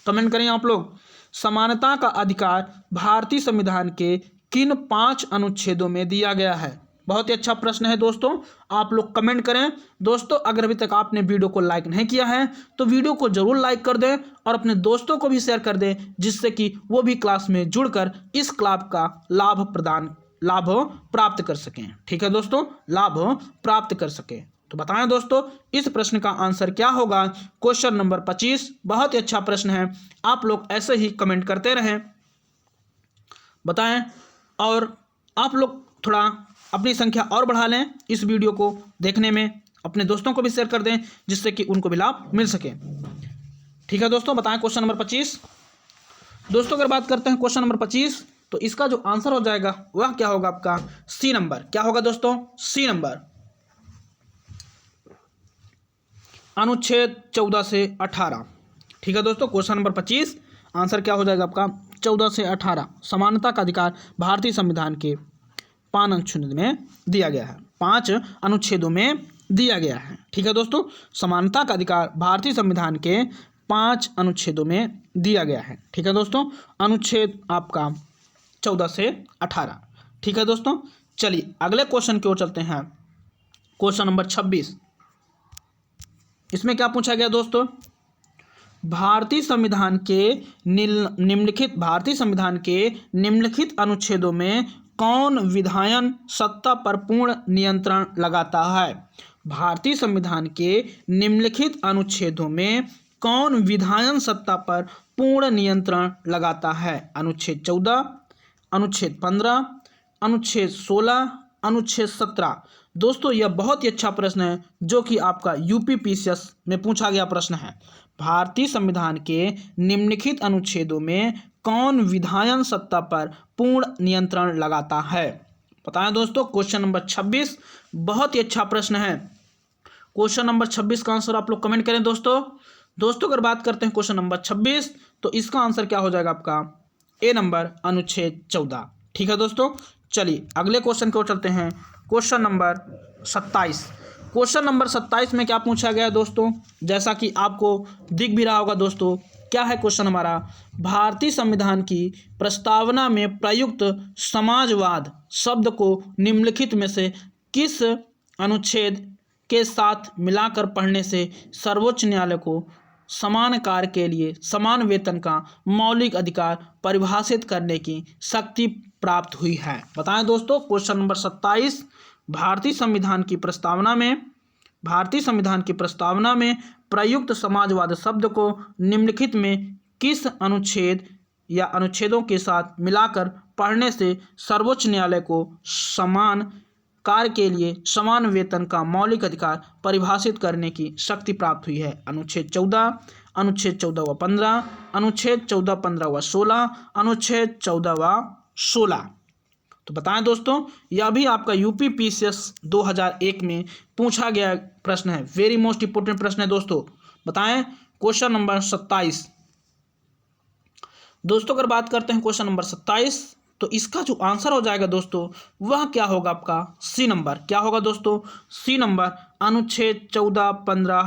कमेंट करें आप लोग। समानता का अधिकार भारतीय संविधान के किन 5 अनुच्छेदों में दिया गया है? बहुत ही अच्छा प्रश्न है दोस्तों, आप लोग कमेंट करें। दोस्तों अगर अभी तक आपने वीडियो को लाइक नहीं किया है तो वीडियो को जरूर लाइक कर दें और अपने दोस्तों को भी शेयर कर दें, जिससे कि वो भी क्लास में जुड़कर इस क्लास का लाभ प्राप्त कर सकें। ठीक है दोस्तों, लाभ प्राप्त कर सकें। तो बताएं दोस्तों, इस प्रश्न का आंसर क्या होगा? क्वेश्चन नंबर 25 बहुत ही अच्छा प्रश्न है। आप लोग ऐसे ही कमेंट करते रहें, बताएं। और आप लोग थोड़ा अपनी संख्या और बढ़ा लें इस वीडियो को देखने में, अपने दोस्तों को भी शेयर कर दें, जिससे कि उनको भी लाभ मिल सके। ठीक है दोस्तों, बताएं क्वेश्चन नंबर 25। दोस्तों अगर बात करते हैं क्वेश्चन नंबर 25, तो इसका जो आंसर हो जाएगा वह क्या होगा आपका? C number. क्या होगा दोस्तों? सी नंबर, अनुच्छेद 14 से 18। ठीक है दोस्तों, क्वेश्चन नंबर 25 आंसर क्या हो जाएगा आपका? 14 से 18। समानता का अधिकार भारतीय संविधान के 5 अनुच्छेदों में दिया गया है। 5 अनुच्छेदों में दिया गया है। ठीक है दोस्तों, समानता का अधिकार भारतीय संविधान के 5 अनुच्छेदों में दिया गया है। ठीक है दोस्तों, अनुच्छेद आपका 14 से 18। ठीक है दोस्तों, चलिए अगले क्वेश्चन की ओर चलते हैं। क्वेश्चन नंबर 26, इसमें क्या पूछा गया दोस्तों? भारतीय संविधान के निम्नलिखित अनुच्छेदों में कौन विधायन सत्ता पर पूर्ण नियंत्रण लगाता है? भारतीय संविधान के निम्नलिखित अनुच्छेदों में कौन विधायन सत्ता पर पूर्ण नियंत्रण लगाता है? अनुच्छेद 14, अनुच्छेद 15, अनुच्छेद 16, अनुच्छेद 17। दोस्तों यह बहुत ही अच्छा प्रश्न है जो कि आपका यूपीपीसीएस में पूछा गया प्रश्न है। भारतीय संविधान के निम्नलिखित अनुच्छेदों में कौन विधायन सत्ता पर पूर्ण नियंत्रण लगाता है? बताएं दोस्तों, क्वेश्चन नंबर 26 बहुत ही अच्छा प्रश्न है। क्वेश्चन नंबर 26 का आंसर आप लोग कमेंट करें दोस्तों अगर बात करते हैं क्वेश्चन नंबर 26, तो इसका आंसर क्या हो जाएगा आपका? ए नंबर, अनुच्छेद 14। ठीक है दोस्तों, चलिए अगले क्वेश्चन की ओर चलते हैं। Question number 27। क्वेश्चन नंबर 27 में क्या पूछा गया है दोस्तों? जैसा कि आपको दिख भी रहा होगा दोस्तों, क्या है क्वेश्चन हमारा, भारतीय संविधान की प्रस्तावना में प्रयुक्त समाजवाद शब्द को निम्नलिखित में से किस अनुच्छेद के साथ मिलाकर पढ़ने से सर्वोच्च न्यायालय को समान कार्य के लिए समान वेतन का मौलिक अधिकार परिभाषित करने की शक्ति प्राप्त हुई है? बताएं दोस्तों। क्वेश्चन नंबर 27, भारतीय संविधान की प्रस्तावना में प्रयुक्त समाजवाद शब्द को निम्नलिखित में किस अनुच्छेद या अनुच्छेदों के साथ मिलाकर पढ़ने से सर्वोच्च न्यायालय को समान कार्य के लिए समान वेतन का मौलिक अधिकार परिभाषित करने की शक्ति प्राप्त हुई है? अनुच्छेद 14, अनुच्छेद 14 व 15, अनुच्छेद 14, 15 व 16, अनुच्छेद 14 व 16। तो बताएं दोस्तों, यह भी आपका यूपीपीसीएस 2001 में पूछा गया प्रश्न है, वेरी मोस्ट इंपोर्टेंट प्रश्न है दोस्तों। बताएं क्वेश्चन नंबर 27। दोस्तों अगर बात करते हैं क्वेश्चन नंबर 27, तो इसका जो आंसर हो जाएगा दोस्तों वह क्या होगा आपका, सी नंबर। क्या होगा दोस्तों, सी नंबर, अनुच्छेद 14, 15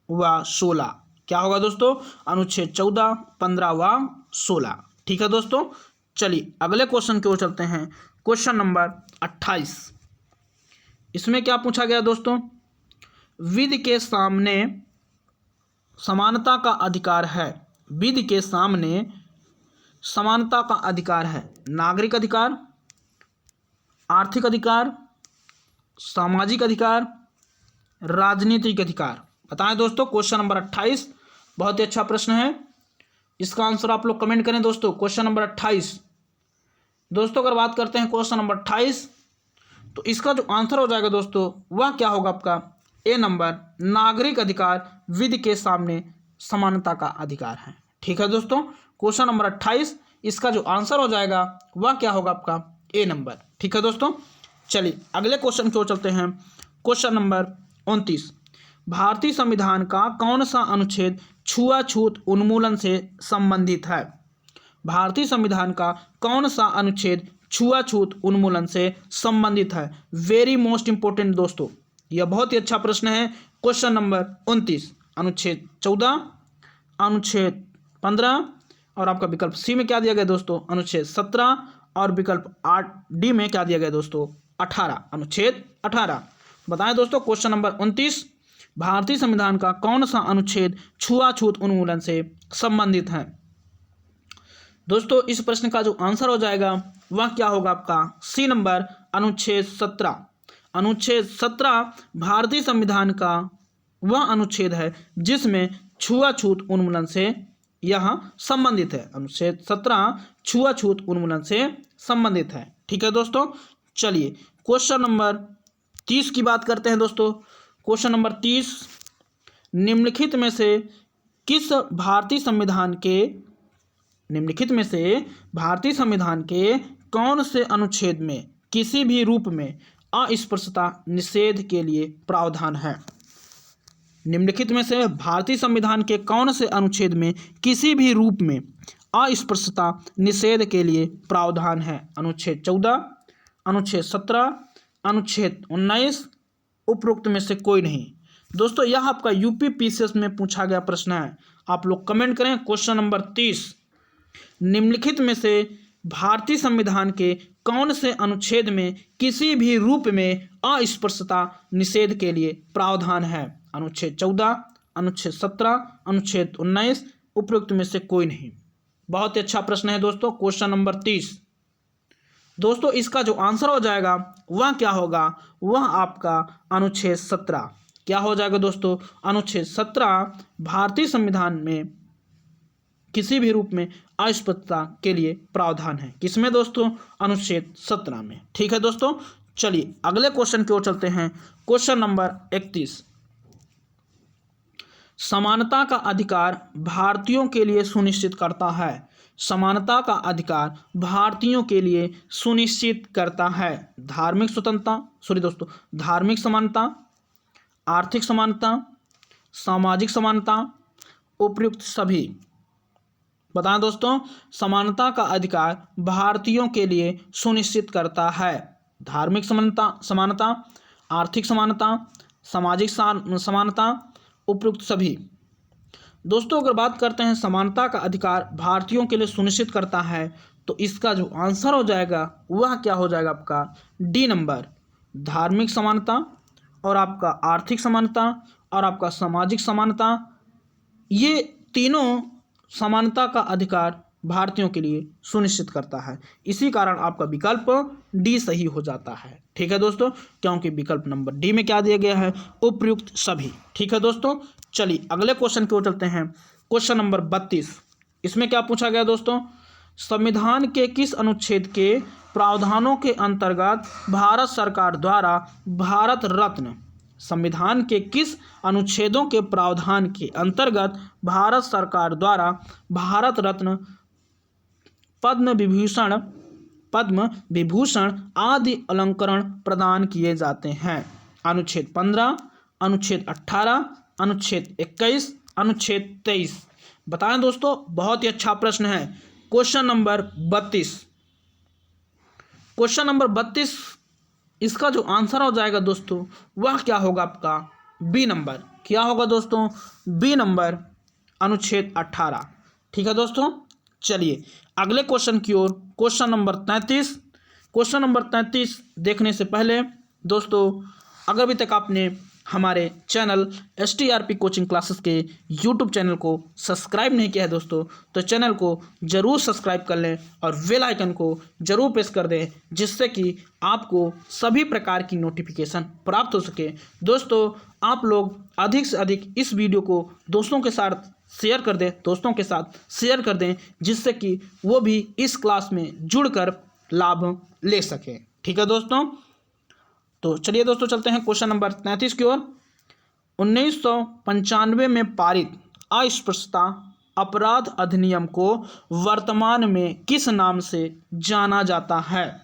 व 16। क्या होगा दोस्तों, अनुच्छेद 14, 15 व 16। ठीक है दोस्तों, चलिए अगले क्वेश्चन की ओर चलते हैं। क्वेश्चन नंबर 28, इसमें क्या पूछा गया दोस्तों, विधि के सामने समानता का अधिकार है। विधि के सामने समानता का अधिकार है। नागरिक अधिकार, आर्थिक अधिकार, सामाजिक अधिकार, राजनीतिक अधिकार। बताएं दोस्तों क्वेश्चन नंबर 28, बहुत ही अच्छा प्रश्न है। इसका आंसर आप लोग कमेंट करें दोस्तों। क्वेश्चन नंबर 28 दोस्तों अगर बात करते हैं क्वेश्चन नंबर 28, तो इसका जो आंसर हो जाएगा दोस्तों वह क्या होगा आपका, ए नंबर, नागरिक अधिकार विधि के सामने समानता का अधिकार है। ठीक है दोस्तों, क्वेश्चन नंबर 28 इसका जो आंसर हो जाएगा वह क्या होगा आपका, ए नंबर। ठीक है दोस्तों, चलिए अगले क्वेश्चन की ओर चलते हैं। क्वेश्चन नंबर 29, भारतीय संविधान का कौन सा अनुच्छेद छुआछूत उन्मूलन से संबंधित है? भारतीय संविधान का कौन सा अनुच्छेद छुआछूत उन्मूलन से संबंधित है? वेरी मोस्ट इंपोर्टेंट दोस्तों, यह बहुत ही अच्छा प्रश्न है। क्वेश्चन नंबर 29, अनुच्छेद 14, अनुच्छेद 15 और आपका विकल्प सी में क्या दिया गया दोस्तों, अनुच्छेद 17 और विकल्प 8 डी में क्या दिया गया दोस्तों, 18, अनुच्छेद 18। बताएं दोस्तों क्वेश्चन नंबर 29, भारतीय संविधान का कौन सा अनुच्छेद छुआछूत उन्मूलन से संबंधित है? दोस्तों इस प्रश्न का जो आंसर हो जाएगा वह क्या होगा आपका, सी नंबर, अनुच्छेद 17। अनुच्छेद 17 भारतीय संविधान का वह अनुच्छेद है जिसमें छुआछूत उन्मूलन से यह संबंधित है। अनुच्छेद 17 छुआछूत उन्मूलन से संबंधित है। ठीक है दोस्तों, चलिए क्वेश्चन नंबर 30 की बात करते हैं दोस्तों। क्वेश्चन नंबर 30, निम्नलिखित में से भारतीय संविधान के कौन से अनुच्छेद में किसी भी रूप में अस्पृश्यता निषेध के लिए प्रावधान है? निम्नलिखित में से भारतीय संविधान के कौन से अनुच्छेद में किसी भी रूप में अस्पृश्यता निषेध के लिए प्रावधान है? अनुच्छेद 14, अनुच्छेद 17, अनुच्छेद 19, उपरोक्त में से कोई नहीं। दोस्तों यह आपका यूपीपीसीएस में पूछा गया प्रश्न है, आप लोग कमेंट करें। क्वेश्चन नंबर 30, निम्नलिखित में से भारतीय संविधान के कौन से अनुच्छेद में किसी भी रूप में अस्पृश्यता निषेध के लिए प्रावधान है? अनुच्छेद 14, अनुच्छेद 17, अनुच्छेद 19, उपरोक्त में से कोई नहीं। बहुत ही अच्छा प्रश्न है दोस्तों। क्वेश्चन नंबर 30 दोस्तों इसका जो आंसर हो जाएगा वह क्या होगा, वह आपका अनुच्छेद 17। क्या हो जाएगा दोस्तों, अनुच्छेद 17 भारतीय संविधान में किसी भी रूप में अस्पृश्यता के लिए प्रावधान है। किसमें दोस्तों, अनुच्छेद 17 में। ठीक है दोस्तों, चलिए अगले क्वेश्चन की ओर चलते हैं। क्वेश्चन नंबर 31, समानता का अधिकार भारतीयों के लिए सुनिश्चित करता है। समानता का अधिकार भारतीयों के लिए सुनिश्चित करता है धार्मिक समानता, आर्थिक समानता, सामाजिक समानता, उपयुक्त सभी। बताएं दोस्तों, समानता का अधिकार भारतीयों के लिए सुनिश्चित करता है धार्मिक समानता, आर्थिक समानता, सामाजिक समानता, उपयुक्त सभी। दोस्तों अगर बात करते हैं समानता का अधिकार भारतीयों के लिए सुनिश्चित करता है, तो इसका जो आंसर हो जाएगा वह क्या हो जाएगा आपका डी नंबर, धार्मिक समानता और आपका आर्थिक समानता और आपका सामाजिक समानता, ये तीनों समानता का अधिकार भारतीयों के लिए सुनिश्चित करता है। इसी कारण आपका विकल्प डी सही हो जाता है। ठीक है दोस्तों, क्योंकि विकल्प नंबर डी में क्या दिया गया है, उपयुक्त सभी। ठीक है दोस्तों, चलिए अगले क्वेश्चन की ओर चलते हैं। क्वेश्चन नंबर 32, इसमें क्या पूछा गया दोस्तों, संविधान के किस अनुच्छेद के प्रावधानों के अंतर्गत भारत सरकार द्वारा भारत रत्न, संविधान के किस अनुच्छेदों के प्रावधान के अंतर्गत भारत सरकार द्वारा भारत रत्न, पद्म विभूषण आदि अलंकरण प्रदान किए जाते हैं? अनुच्छेद 15, अनुच्छेद 18, अनुच्छेद 21, अनुच्छेद 23। बताएं दोस्तों, बहुत ही अच्छा प्रश्न है। क्वेश्चन नंबर 32, क्वेश्चन नंबर 32, इसका जो आंसर हो जाएगा दोस्तों वह क्या होगा आपका बी नंबर। क्या होगा दोस्तों, बी नंबर, अनुच्छेद 18। ठीक है दोस्तों, चलिए अगले क्वेश्चन की ओर। क्वेश्चन नंबर 33, क्वेश्चन नंबर 33 देखने से पहले दोस्तों, अगर अभी तक आपने हमारे चैनल STRP कोचिंग क्लासेस के YouTube चैनल को सब्सक्राइब नहीं किया है दोस्तों, तो चैनल को ज़रूर सब्सक्राइब कर लें और बेल आइकन को ज़रूर प्रेस कर दें, जिससे कि आपको सभी प्रकार की नोटिफिकेशन प्राप्त हो सके। दोस्तों आप लोग अधिक से अधिक इस वीडियो को दोस्तों के साथ शेयर कर दें, दोस्तों के साथ शेयर कर दें, जिससे कि वो भी इस क्लास में जुड़कर लाभ ले सकें। ठीक है दोस्तों, तो चलिए दोस्तों चलते हैं क्वेश्चन नंबर 33 की ओर। 1995 में पारित अस्पृश्यता अपराध अधिनियम को वर्तमान में किस नाम से जाना जाता है?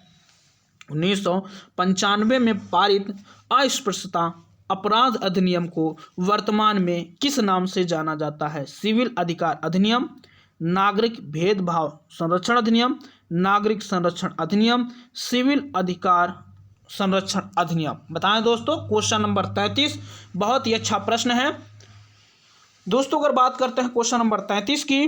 1995 में पारित अस्पृश्यता अपराध अधिनियम को वर्तमान में किस नाम से जाना जाता है? सिविल अधिकार अधिनियम, नागरिक भेदभाव संरक्षण अधिनियम, नागरिक संरक्षण अधिनियम, सिविल अधिकार संरक्षण अधिनियम। बताएं दोस्तों। क्वेश्चन नंबर 33 बहुत ही अच्छा प्रश्न है दोस्तों। अगर बात करते हैं क्वेश्चन नंबर 33 की,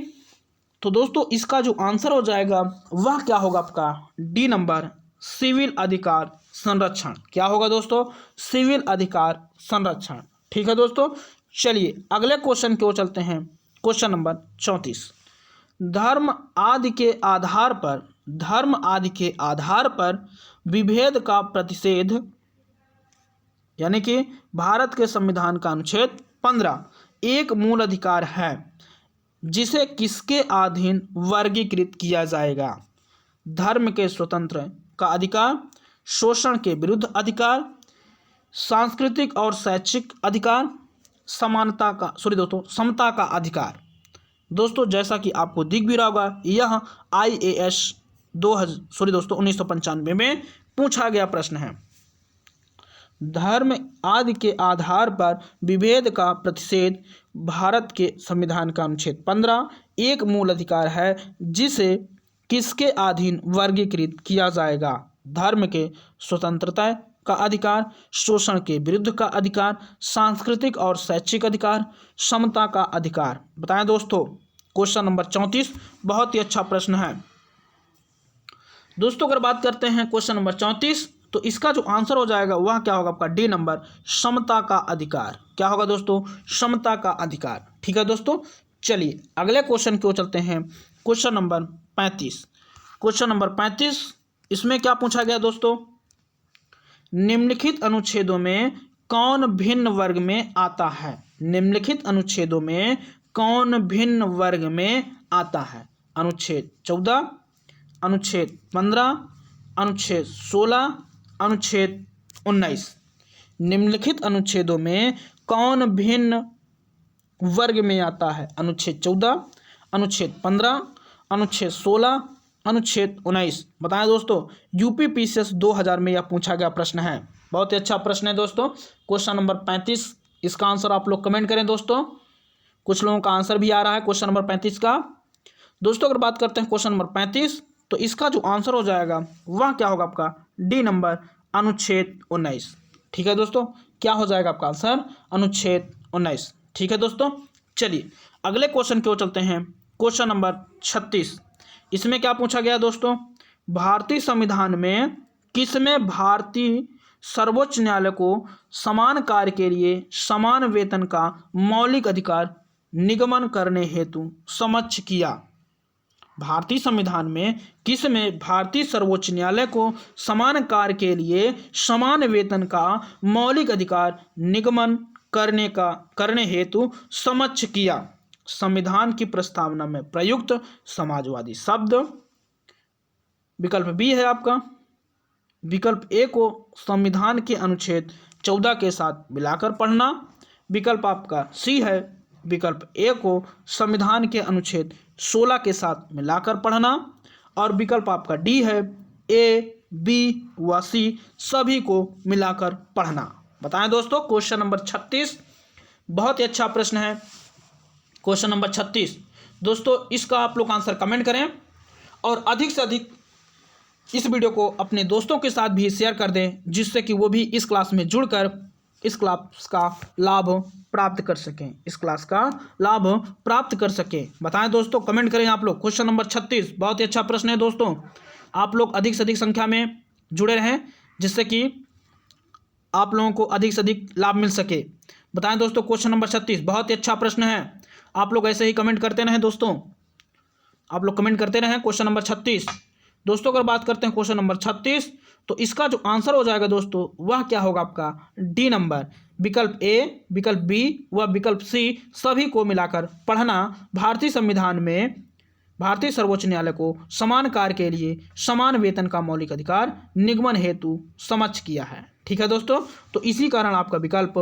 तो दोस्तों इसका जो आंसर हो जाएगा वह क्या होगा आपका डी नंबर, सिविल अधिकार संरक्षण। क्या होगा दोस्तों? सिविल अधिकार संरक्षण। ठीक है दोस्तों, चलिए अगले क्वेश्चन की ओर चलते हैं। क्वेश्चन नंबर 34, धर्म आदि के आधार पर विभेद का प्रतिषेध, यानी कि भारत के संविधान का अनुच्छेद 15 एक मूल अधिकार है जिसे किसके अधीन वर्गीकृत किया जाएगा? धर्म के स्वतंत्र का अधिकार, शोषण के विरुद्ध अधिकार, सांस्कृतिक और शैक्षिक अधिकार, समता का अधिकार। दोस्तों जैसा कि आपको दिख भी रहा होगा, यह IAS 1995 में पूछा गया प्रश्न है। धर्म आदि के आधार पर विभेद का प्रतिषेध भारत के संविधान का अनुच्छेद 15 एक मूल अधिकार है जिसे किसके अधीन वर्गीकृत किया जाएगा? धर्म के स्वतंत्रता का अधिकार, शोषण के विरुद्ध का अधिकार, सांस्कृतिक और शैक्षिक अधिकार, समता का अधिकार। बताएं दोस्तों। क्वेश्चन नंबर 34 बहुत ही अच्छा प्रश्न है दोस्तों। अगर बात करते हैं क्वेश्चन नंबर 34, तो इसका जो आंसर हो जाएगा वह क्या होगा आपका डी नंबर, समता का अधिकार। क्या होगा दोस्तों? समता का अधिकार। ठीक है दोस्तों, चलिए अगले क्वेश्चन की ओर चलते हैं। क्वेश्चन नंबर 35, क्वेश्चन नंबर 35 इसमें क्या पूछा गया दोस्तों? निम्नलिखित अनुच्छेदों में कौन भिन्न वर्ग में आता है? निम्नलिखित अनुच्छेदों में कौन भिन्न वर्ग में आता है? अनुच्छेद 14, अनुच्छेद 15, अनुच्छेद 16, अनुच्छेद 19। निम्नलिखित अनुच्छेदों में कौन भिन्न वर्ग में आता है? अनुच्छेद 14, अनुच्छेद 15, अनुच्छेद 16, अनुच्छेद 19। बताएं दोस्तों। UPPCS 2000 में यह पूछा गया प्रश्न है। बहुत ही अच्छा प्रश्न है दोस्तों। क्वेश्चन नंबर 35, इसका आंसर आप लोग कमेंट करें दोस्तों। कुछ लोगों का आंसर भी आ रहा है क्वेश्चन नंबर 35 का। दोस्तों अगर बात करते हैं क्वेश्चन नंबर 35, तो इसका जो आंसर हो जाएगा वह क्या होगा आपका डी नंबर, अनुच्छेद 19। ठीक है दोस्तों, क्या हो जाएगा आपका आंसर? अनुच्छेद 19। ठीक है दोस्तों, चलिए अगले क्वेश्चन की ओर चलते हैं। क्वेश्चन नंबर 36, इसमें क्या पूछा गया दोस्तों, भारतीय संविधान में किसमें भारतीय सर्वोच्च न्यायालय को समान कार्य के लिए समान वेतन का मौलिक अधिकार निगमन करने हेतु समक्ष किया। भारतीय संविधान में किसमें भारतीय सर्वोच्च न्यायालय को समान कार्य के लिए समान वेतन का मौलिक अधिकार निगमन करने हेतु समक्ष किया। संविधान की प्रस्तावना में प्रयुक्त समाजवादी शब्द। विकल्प बी है आपका। विकल्प ए को संविधान के अनुच्छेद 14 के साथ मिलाकर पढ़ना। विकल्प आपका सी है। विकल्प ए को संविधान के अनुच्छेद 16 के साथ मिलाकर पढ़ना। और विकल्प आपका डी है, ए बी व सी सभी को मिलाकर पढ़ना। बताएं दोस्तों, क्वेश्चन नंबर 36 बहुत ही अच्छा प्रश्न है। क्वेश्चन नंबर 36 दोस्तों, इसका आप लोग आंसर कमेंट करें और अधिक से अधिक इस वीडियो को अपने दोस्तों के साथ भी शेयर कर दें, जिससे कि वो भी इस क्लास में जुड़कर इस क्लास का लाभ प्राप्त कर सकें, इस क्लास का लाभ प्राप्त कर सकें। बताएं दोस्तों, कमेंट करें आप लोग। क्वेश्चन नंबर 36 बहुत ही अच्छा प्रश्न है दोस्तों। आप लोग अधिक से अधिक संख्या में जुड़े रहें, जिससे कि आप लोगों को अधिक से अधिक लाभ मिल सके। बताएं दोस्तों, क्वेश्चन नंबर 36 बहुत ही अच्छा प्रश्न है। आप लोग ऐसे ही कमेंट करते रहें दोस्तों, आप लोग कमेंट करते रहें। क्वेश्चन नंबर 36 दोस्तों, अगर बात करते हैं क्वेश्चन नंबर 36, तो इसका जो आंसर हो जाएगा दोस्तों, वह क्या होगा आपका डी नंबर। विकल्प ए, विकल्प बी व विकल्प सी सभी को मिलाकर पढ़ना। भारतीय संविधान में भारतीय सर्वोच्च न्यायालय को समान कार्य के लिए समान वेतन का मौलिक अधिकार निगमन हेतु समक्ष किया है। ठीक है दोस्तों, तो इसी कारण आपका विकल्प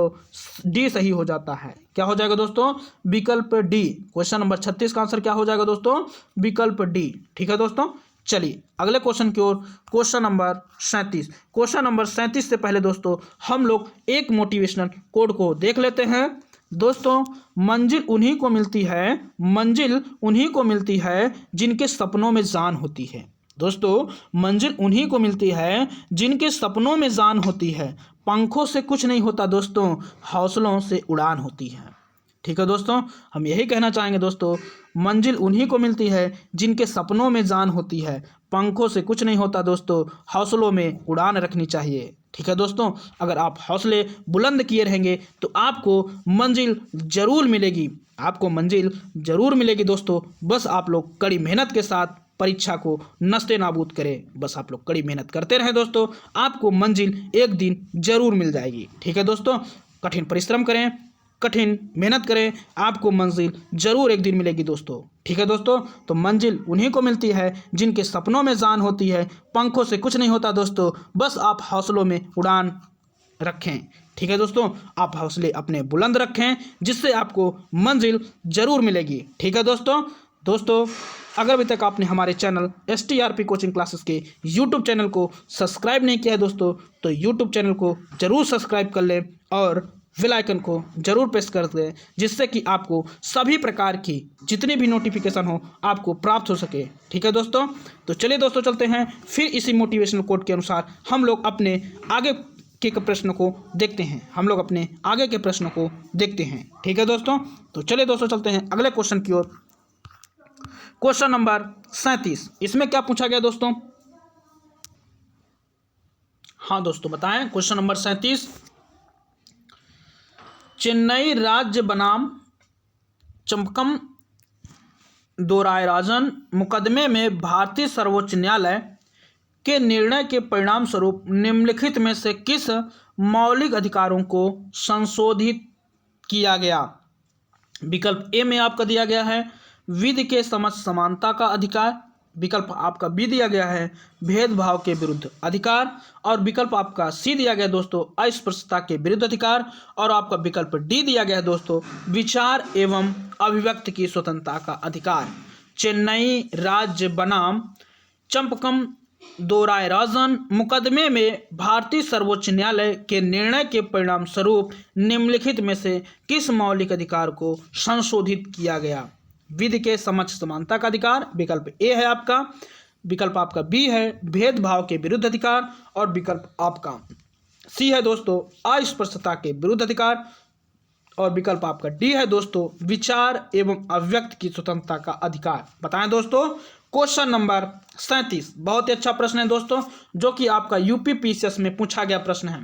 डी सही हो जाता है। क्या हो जाएगा दोस्तों, विकल्प डी। क्वेश्चन नंबर 36 का आंसर क्या हो जाएगा दोस्तों, विकल्प डी। ठीक है दोस्तों, चलिए अगले क्वेश्चन की ओर। Question number 37। क्वेश्चन नंबर 37 से पहले दोस्तों हम लोग एक मोटिवेशनल कोड को देख लेते हैं। दोस्तों, मंजिल उन्हीं को मिलती है जिनके सपनों में जान होती है। दोस्तों, मंजिल उन्हीं को मिलती है जिनके सपनों में जान होती है। पंखों से कुछ नहीं होता दोस्तों, हौसलों से उड़ान होती है। ठीक है दोस्तों, हम यही कहना चाहेंगे दोस्तों, मंजिल उन्हीं को मिलती है जिनके सपनों में जान होती है। पंखों से कुछ नहीं होता दोस्तों, हौसलों में उड़ान रखनी चाहिए। ठीक है दोस्तों, अगर आप हौसले बुलंद किए रहेंगे तो आपको मंजिल जरूर मिलेगी, आपको मंजिल जरूर मिलेगी दोस्तों। बस आप लोग कड़ी मेहनत के साथ परीक्षा को नस्ते नाबूद करें। बस आप लोग कड़ी मेहनत करते रहें दोस्तों, आपको मंजिल एक दिन जरूर मिल जाएगी। ठीक है दोस्तों, कठिन परिश्रम करें, कठिन मेहनत करें, आपको मंजिल जरूर एक दिन मिलेगी दोस्तों। ठीक है दोस्तों, तो मंजिल उन्हीं को मिलती है जिनके सपनों में जान होती है। पंखों से कुछ नहीं होता दोस्तों, बस आप हौसलों में उड़ान रखें। ठीक है दोस्तों, आप हौसले अपने बुलंद रखें, जिससे आपको मंजिल जरूर मिलेगी। ठीक है दोस्तों, अगर अभी तक आपने हमारे चैनल STRP कोचिंग क्लासेस के YouTube चैनल को सब्सक्राइब नहीं किया है दोस्तों, तो YouTube चैनल को जरूर सब्सक्राइब कर लें और बेल आइकन को जरूर प्रेस कर दें, जिससे कि आपको सभी प्रकार की जितनी भी नोटिफिकेशन हो आपको प्राप्त हो सके। ठीक है दोस्तों, तो चलिए दोस्तों चलते हैं फिर इसी मोटिवेशनल कोड के अनुसार हम लोग अपने आगे के प्रश्न को देखते हैं। ठीक है दोस्तों, तो चलिए दोस्तों चलते हैं अगले क्वेश्चन की ओर। क्वेश्चन नंबर 37, इसमें क्या पूछा गया दोस्तों? हाँ दोस्तों बताएं। क्वेश्चन नंबर 37, चेन्नई राज्य बनाम चंपकम दोरायराजन मुकदमे में भारतीय सर्वोच्च न्यायालय के निर्णय के परिणाम स्वरूप निम्नलिखित में से किस मौलिक अधिकारों को संशोधित किया गया? विकल्प ए में आपका दिया गया है विधि के समक्ष समानता का अधिकार, विकल्प आपका बी दिया गया है भेदभाव के विरुद्ध अधिकार, और विकल्प आपका सी दिया गया दोस्तों अस्पृश्यता के विरुद्ध अधिकार, और आपका विकल्प डी दिया गया है दोस्तों विचार एवं अभिव्यक्ति की स्वतंत्रता का अधिकार। चेन्नई राज्य बनाम चंपकम दोरायराजन मुकदमे में भारतीय सर्वोच्च न्यायालय के निर्णय के परिणाम स्वरूप निम्नलिखित में से किस मौलिक अधिकार को संशोधित किया गया? विधि के समक्ष समानता का अधिकार, विकल्प ए है आपका, विकल्प आपका बी है भेदभाव के विरुद्ध अधिकार, और विकल्प आपका सी है दोस्तों अस्पृश्यता के विरुद्ध अधिकार। और विकल्प आपका डी है दोस्तों, विचार एवं अभिव्यक्ति की स्वतंत्रता का अधिकार। बताएं दोस्तों। क्वेश्चन नंबर 37 बहुत ही अच्छा प्रश्न है दोस्तों, जो कि आपका यूपी पीसीएस में पूछा गया प्रश्न है।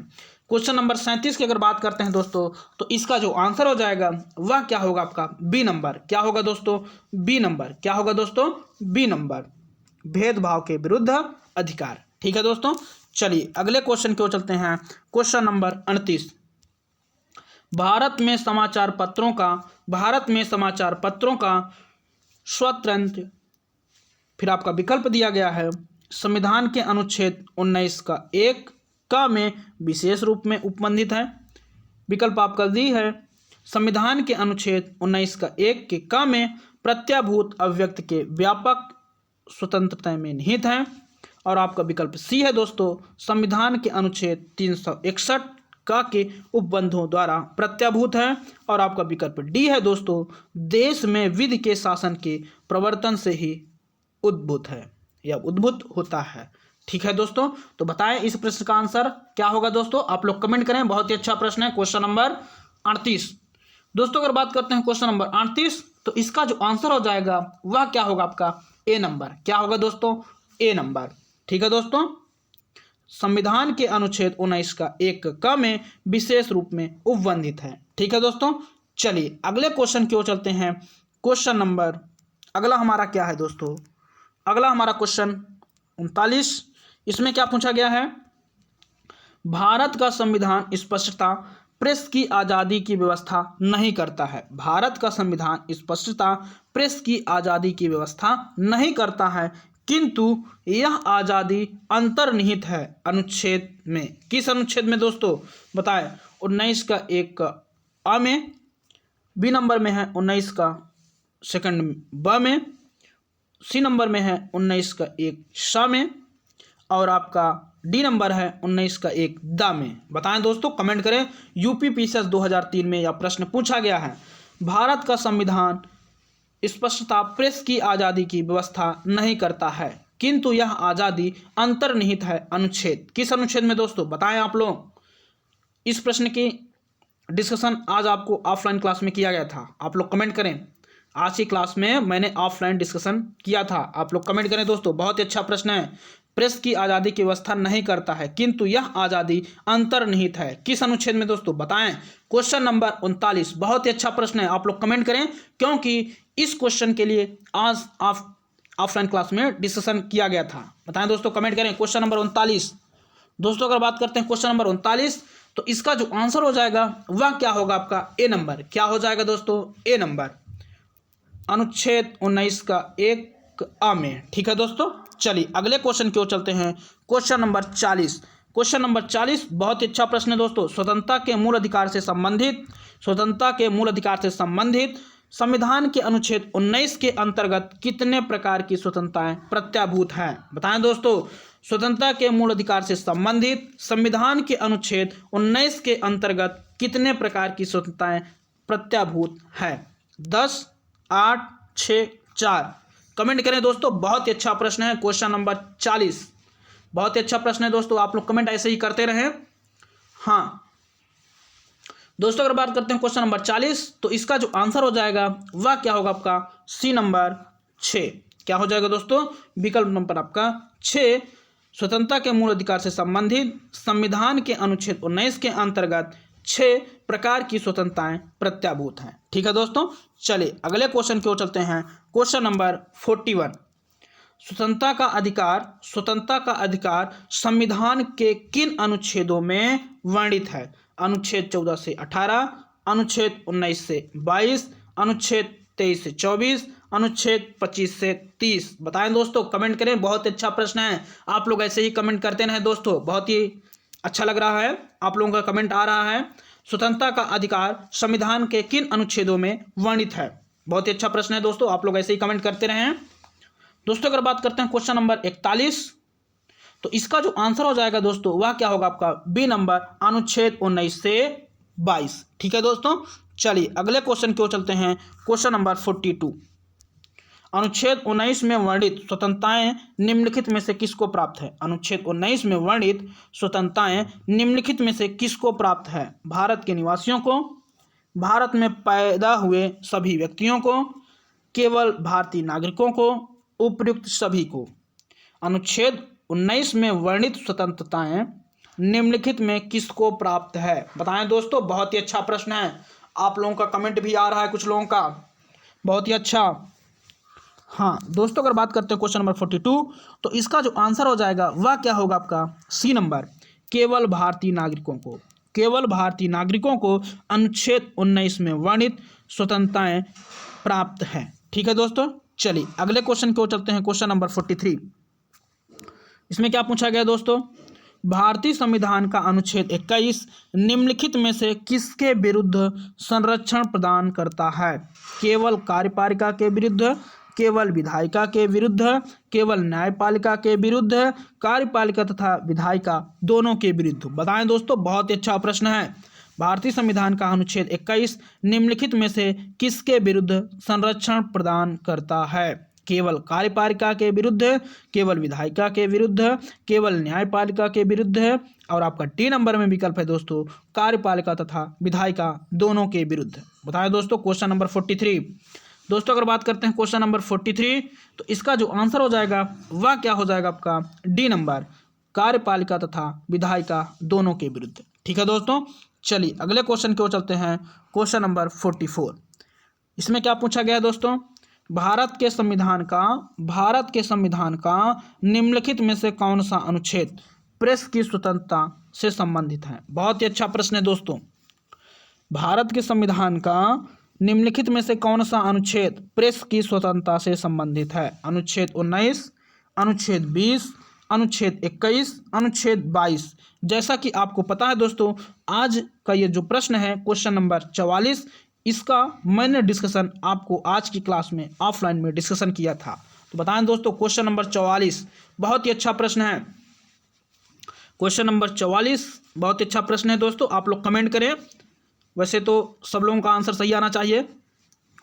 क्वेश्चन नंबर 37 की अगर बात करते हैं दोस्तों, तो इसका जो आंसर हो जाएगा वह क्या होगा आपका बी नंबर। क्या होगा दोस्तों? B number. क्या होगा दोस्तों? बी नंबर, भेदभाव के विरुद्ध अधिकार। ठीक है दोस्तों। चलिए अगले क्वेश्चन की ओर चलते हैं। क्वेश्चन नंबर 38, भारत में समाचार पत्रों का स्वतंत्र, फिर आपका विकल्प दिया गया है संविधान के अनुच्छेद 19 का 1 का में विशेष रूप में उपबंधित है। विकल्प आपका दी है संविधान के अनुच्छेद 19 का 1 के का में प्रत्याभूत अभिव्यक्ति के व्यापक स्वतंत्रता में निहित है। और आपका विकल्प सी है दोस्तों, संविधान के अनुच्छेद 361 का के उपबंधों द्वारा प्रत्याभूत है। और आपका विकल्प डी है दोस्तों, देश में विधि के शासन के प्रवर्तन से ही उद्भूत है या उद्भूत होता है। ठीक है दोस्तों, तो बताएं इस प्रश्न का आंसर क्या होगा दोस्तों, आप लोग कमेंट करें। बहुत ही अच्छा प्रश्न है क्वेश्चन नंबर 38 दोस्तों। अगर बात करते हैं क्वेश्चन नंबर 38, तो इसका जो आंसर हो जाएगा वह क्या होगा आपका ए नंबर। क्या होगा दोस्तों? ए नंबर। ठीक है दोस्तों, संविधान के अनुच्छेद 19 का 1 क में विशेष रूप में उपबंधित है। ठीक है दोस्तों। चलिए अगले क्वेश्चन की ओर चलते हैं। क्वेश्चन नंबर अगला हमारा क्या है दोस्तों? अगला हमारा क्वेश्चन 39, इसमें क्या पूछा गया है? भारत का संविधान स्पष्टता प्रेस की आज़ादी की व्यवस्था नहीं करता है। भारत का संविधान स्पष्टता प्रेस की आज़ादी की व्यवस्था नहीं करता है, किंतु यह आज़ादी अंतर्निहित है अनुच्छेद में। किस अनुच्छेद में दोस्तों? बताएं। 19 का 1 का अ में, बी नंबर में है 19 का सेकंड ब में, सी नंबर में है 19 का 1 श में, और आपका डी नंबर है 19 का 1 द में। बताएं दोस्तों, कमेंट करें। यूपी पीसीएस 2003 में यह प्रश्न पूछा गया है। भारत का संविधान स्पष्टता प्रेस की आज़ादी की व्यवस्था नहीं करता है, किंतु यह आज़ादी अंतर्निहित है अनुच्छेद। किस अनुच्छेद में दोस्तों? बताएं आप लोग। इस प्रश्न की डिस्कशन आज आपको ऑफलाइन क्लास में किया गया था, आप लोग कमेंट करें। आज की क्लास में मैंने ऑफलाइन डिस्कशन किया था, आप लोग कमेंट करें दोस्तों। बहुत ही अच्छा प्रश्न है। प्रेस की आज़ादी की व्यवस्था नहीं करता है, किंतु यह आज़ादी अंतर्निहित है। किस अनुच्छेद में दोस्तों? बताएं। क्वेश्चन नंबर 39 बहुत ही अच्छा प्रश्न है, आप लोग कमेंट करें, क्योंकि इस क्वेश्चन के लिए आज ऑफलाइन क्लास में डिस्कशन किया गया था। बताएं दोस्तों, कमेंट करें। क्वेश्चन नंबर 39 दोस्तों, अगर बात करते हैं क्वेश्चन नंबर 39, तो इसका जो आंसर हो जाएगा वह क्या होगा आपका ए नंबर। क्या हो जाएगा दोस्तों? ए नंबर, अनुच्छेद 19 का 1 अ में। ठीक है दोस्तों। चलिए अगले क्वेश्चन की ओर चलते हैं। Question number 40। क्वेश्चन नंबर 40 बहुत ही अच्छा प्रश्न है दोस्तों। स्वतंत्रता के मूल अधिकार से संबंधित संविधान के अनुच्छेद 19 के अंतर्गत कितने प्रकार की स्वतंत्रताएं प्रत्याभूत हैं? बताएं दोस्तों। स्वतंत्रता के मूल अधिकार से संबंधित संविधान के अनुच्छेद 19 के अंतर्गत कितने प्रकार की स्वतंत्रताएं प्रत्याभूत है? 10, 8, 6, 4। कमेंट करें दोस्तों। बहुत ही अच्छा प्रश्न है क्वेश्चन नंबर 40, बहुत ही अच्छा प्रश्न है दोस्तों। आप लोग कमेंट ऐसे ही करते रहें। हाँ दोस्तों, अगर बात करते हैं क्वेश्चन नंबर 40, तो इसका जो आंसर हो जाएगा वह क्या होगा आपका सी नंबर 6। क्या हो जाएगा दोस्तों? विकल्प नंबर आपका 6, स्वतंत्रता के मूल अधिकार से संबंधित संविधान के अनुच्छेद 19 के अंतर्गत 6 प्रकार की स्वतंत्रताएं प्रत्याभूत हैं। ठीक है दोस्तों। चलिए अगले क्वेश्चन की ओर चलते हैं। क्वेश्चन नंबर 41, स्वतंत्रता का अधिकार संविधान के किन अनुच्छेदों में वर्णित है? अनुच्छेद 14 से 18, अनुच्छेद 19 से 22, अनुच्छेद 23 से 24, अनुच्छेद 25 से 30। बताएं दोस्तों, कमेंट करें। बहुत अच्छा प्रश्न है, आप लोग ऐसे ही कमेंट करते रहें दोस्तों। बहुत ही अच्छा लग रहा है, आप लोगों का कमेंट आ रहा है। स्वतंत्रता का अधिकार संविधान के किन अनुच्छेदों में वर्णित है? बहुत ही अच्छा प्रश्न है दोस्तों, आप लोग ऐसे ही कमेंट करते रहें दोस्तों। अगर बात करते हैं क्वेश्चन नंबर 41, तो इसका जो आंसर हो जाएगा दोस्तों वह क्या होगा आपका बी नंबर, अनुच्छेद 19 से 22। ठीक है दोस्तों। चलिए अगले क्वेश्चन की ओर चलते हैं। क्वेश्चन नंबर 42, अनुच्छेद 19 में वर्णित स्वतंत्रताएं निम्नलिखित में से किसको प्राप्त है? अनुच्छेद 19 में वर्णित स्वतंत्रताएं निम्नलिखित में से किसको प्राप्त है? भारत के निवासियों को, भारत में पैदा हुए सभी व्यक्तियों को, केवल भारतीय नागरिकों को, उपयुक्त सभी को। अनुच्छेद 19 में वर्णित स्वतंत्रताएं निम्नलिखित में किसको प्राप्त है? बताएं दोस्तों, बहुत ही अच्छा प्रश्न है। आप लोगों का कमेंट भी आ रहा है कुछ लोगों का, बहुत ही अच्छा। हाँ दोस्तों, अगर बात करते हैं क्वेश्चन नंबर 42, तो इसका जो आंसर हो जाएगा वह क्या होगा आपका? सी नंबर, केवल भारतीय नागरिकों को। केवल भारतीय नागरिकों को अनुच्छेद 19 में वर्णित स्वतंत्रताएं प्राप्त हैं। ठीक है दोस्तों, चलिए अगले क्वेश्चन की ओर चलते हैं। क्वेश्चन नंबर 43, इसमें क्या पूछा गया दोस्तों? भारतीय संविधान का अनुच्छेद 21 निम्नलिखित में से किसके विरुद्ध संरक्षण प्रदान करता है? केवल कार्यपालिका के विरुद्ध, केवल विधायिका के विरुद्ध, केवल न्यायपालिका के विरुद्ध, कार्यपालिका तथा विधायिका दोनों के विरुद्ध। बताएं दोस्तों, बहुत ही अच्छा प्रश्न है। भारतीय संविधान का अनुच्छेद 21 निम्नलिखित में से किसके विरुद्ध संरक्षण प्रदान करता है? केवल कार्यपालिका के विरुद्ध, केवल विधायिका के विरुद्ध, केवल न्यायपालिका के विरुद्ध, और आपका डी नंबर में विकल्प है दोस्तों, कार्यपालिका तथा विधायिका दोनों के विरुद्ध। बताएं दोस्तों, क्वेश्चन नंबर 43। दोस्तों अगर बात करते हैं क्वेश्चन नंबर 43, तो इसका जो आंसर हो जाएगा वह क्या हो जाएगा आपका? डी नंबर, कार्यपालिका तथा विधायिका दोनों के विरुद्ध। ठीक है दोस्तों, चलिए अगले क्वेश्चन की ओर चलते हैं। क्वेश्चन नंबर 44, इसमें क्या पूछा गया है दोस्तों? भारत के संविधान का निम्नलिखित में से कौन सा अनुच्छेद प्रेस की स्वतंत्रता से संबंधित है? बहुत ही अच्छा प्रश्न है दोस्तों। भारत के संविधान का निम्नलिखित में से कौन सा अनुच्छेद प्रेस की स्वतंत्रता से संबंधित है? अनुच्छेद 19, अनुच्छेद 20, अनुच्छेद 21, अनुच्छेद 22। जैसा कि आपको पता है दोस्तों, आज का ये जो प्रश्न है क्वेश्चन नंबर 44, इसका मैंने डिस्कशन आपको आज की क्लास में ऑफलाइन में डिस्कशन किया था। तो बताएं दोस्तों, क्वेश्चन नंबर 44 बहुत ही अच्छा प्रश्न है। क्वेश्चन नंबर 44 बहुत ही अच्छा प्रश्न है दोस्तों, आप लोग कमेंट करें। वैसे तो सब लोगों का आंसर सही आना चाहिए।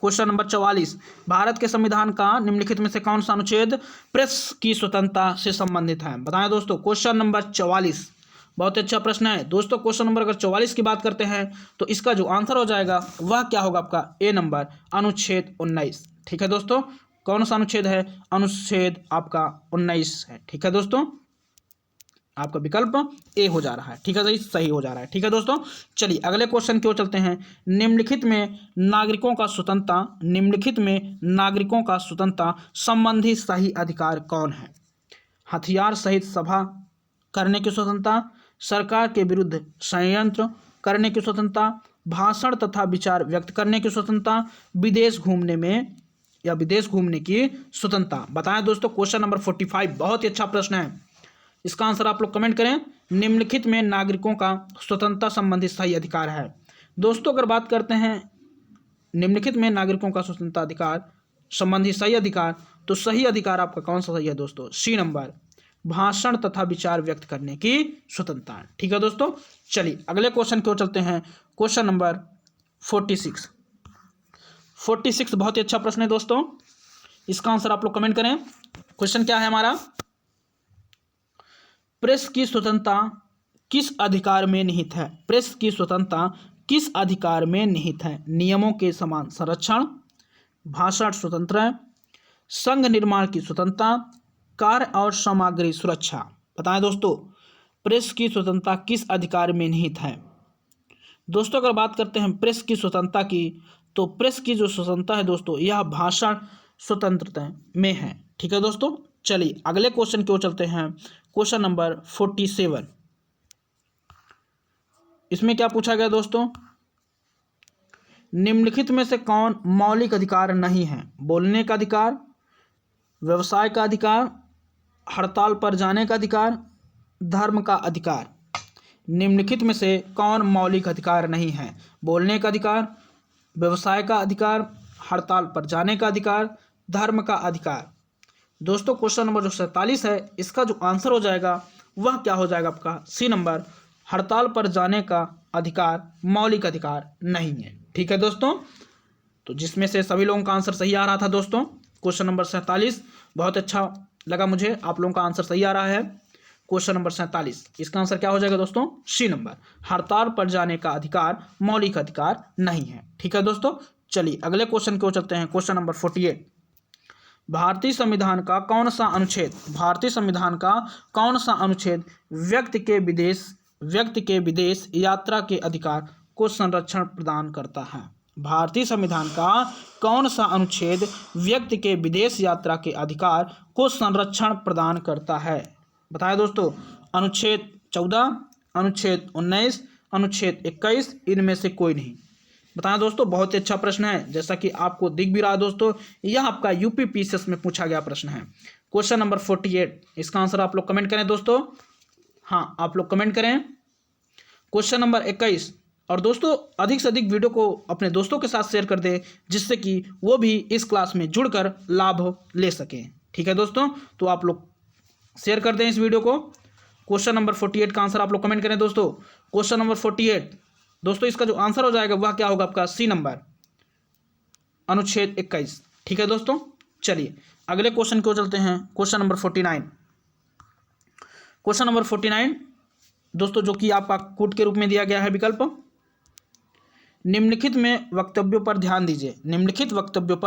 क्वेश्चन नंबर 44, भारत के संविधान का निम्नलिखित में से कौन सा अनुच्छेद प्रेस की स्वतंत्रता से संबंधित है? बताएं दोस्तों, क्वेश्चन नंबर 44 बहुत अच्छा प्रश्न है दोस्तों। क्वेश्चन नंबर अगर 44 की बात करते हैं तो इसका जो आंसर हो जाएगा वह क्या होगा आपका? ए नंबर, अनुच्छेद 19। ठीक है दोस्तों, कौन सा अनुच्छेद है? अनुच्छेद आपका 19 है। ठीक है दोस्तों, आपका विकल्प ए हो जा रहा है। ठीक है, सही हो जा रहा है। ठीक है दोस्तों, चलिए अगले क्वेश्चन की ओर चलते हैं। निम्नलिखित में नागरिकों का स्वतंत्रता संबंधी सही अधिकार कौन है? हथियार सहित सभा करने की स्वतंत्रता, सरकार के विरुद्ध षड्यंत्र करने की स्वतंत्रता, भाषण तथा विचार व्यक्त करने की स्वतंत्रता, विदेश घूमने की स्वतंत्रता। बताएं दोस्तों, क्वेश्चन नंबर 45 बहुत ही अच्छा प्रश्न है। इसका आंसर आप लोग कमेंट करें। निम्नलिखित में नागरिकों का स्वतंत्रता संबंधी सही अधिकार है। दोस्तों अगर बात करते हैं निम्नलिखित में नागरिकों का स्वतंत्रता अधिकार संबंधी सही अधिकार, तो सही अधिकार आपका कौन सा सही है दोस्तों? सी नंबर, भाषण तथा विचार व्यक्त करने की स्वतंत्रता। ठीक है दोस्तों, चलिए अगले क्वेश्चन की ओर चलते हैं। क्वेश्चन नंबर 46 बहुत ही अच्छा प्रश्न है दोस्तों। इसका आंसर आप लोग कमेंट करें। क्वेश्चन क्या है हमारा? प्रेस की स्वतंत्रता किस अधिकार में निहित है? प्रेस की स्वतंत्रता किस अधिकार में निहित है? नियमों के समान संरक्षण, भाषण स्वतंत्र, संघ निर्माण की स्वतंत्रता, कार्य और सामग्री सुरक्षा। बताएं दोस्तों, प्रेस की स्वतंत्रता किस अधिकार में निहित है? दोस्तों अगर बात करते हैं प्रेस की स्वतंत्रता की, तो प्रेस की जो स्वतंत्रता है दोस्तों, यह भाषण स्वतंत्रता में है। ठीक है दोस्तों, चलिए अगले क्वेश्चन की ओर चलते हैं। क्वेश्चन नंबर 47, इसमें क्या पूछा गया दोस्तों? निम्नलिखित में से कौन मौलिक अधिकार नहीं है? बोलने का अधिकार, व्यवसाय का अधिकार, हड़ताल पर जाने का अधिकार, धर्म का अधिकार। निम्नलिखित में से कौन मौलिक अधिकार नहीं है? बोलने का अधिकार, व्यवसाय का अधिकार, हड़ताल पर जाने का अधिकार, धर्म का अधिकार। दोस्तों क्वेश्चन नंबर जो 47 है, इसका जो आंसर हो जाएगा वह क्या हो जाएगा आपका? सी नंबर, हड़ताल पर जाने का अधिकार मौलिक अधिकार नहीं है। ठीक है दोस्तों, तो जिसमें से सभी लोगों का आंसर सही आ रहा था दोस्तों। क्वेश्चन नंबर 47 बहुत अच्छा लगा मुझे, आप लोगों का आंसर सही आ रहा है। क्वेश्चन नंबर 47, इसका आंसर क्या हो जाएगा दोस्तों? C number. हड़ताल पर जाने का अधिकार मौलिक अधिकार नहीं है। ठीक है दोस्तों, चलिए अगले क्वेश्चन को चलते हैं। क्वेश्चन नंबर 48, भारतीय संविधान का कौन सा अनुच्छेद व्यक्ति के विदेश यात्रा के अधिकार को संरक्षण प्रदान करता है? भारतीय संविधान का कौन सा अनुच्छेद व्यक्ति के विदेश यात्रा के अधिकार को संरक्षण प्रदान करता है? बताएं दोस्तों। अनुच्छेद 14, अनुच्छेद 19, अनुच्छेद 21, इनमें से कोई नहीं। बताएं दोस्तों, बहुत ही अच्छा प्रश्न है। जैसा कि आपको दिख भी रहा है दोस्तों, यह आपका यूपी पीसीएस में पूछा गया प्रश्न है। क्वेश्चन नंबर 48, इसका आंसर आप लोग कमेंट करें दोस्तों। हाँ, आप लोग कमेंट करें। क्वेश्चन नंबर 21, और दोस्तों अधिक से अधिक वीडियो को अपने दोस्तों के साथ शेयर कर दें, जिससे कि वो भी इस क्लास में जुड़कर लाभ ले सकें। ठीक है दोस्तों, तो आप लोग शेयर कर दें इस वीडियो को। क्वेश्चन नंबर 48 का आंसर आप लोग कमेंट करें दोस्तों। क्वेश्चन नंबर 48 दोस्तों, इसका जो आंसर हो जाएगा वह क्या होगा आपका? सी नंबर, अनुच्छेद 21। ठीक है दोस्तों, चलिए अगले क्वेश्चन को चलते हैं। क्वेश्चन नंबर 49, क्वेश्चन नंबर 49 दोस्तों, जो कि आपका कोड के रूप में दिया गया है विकल्प। निम्नलिखित वक्तव्यों पर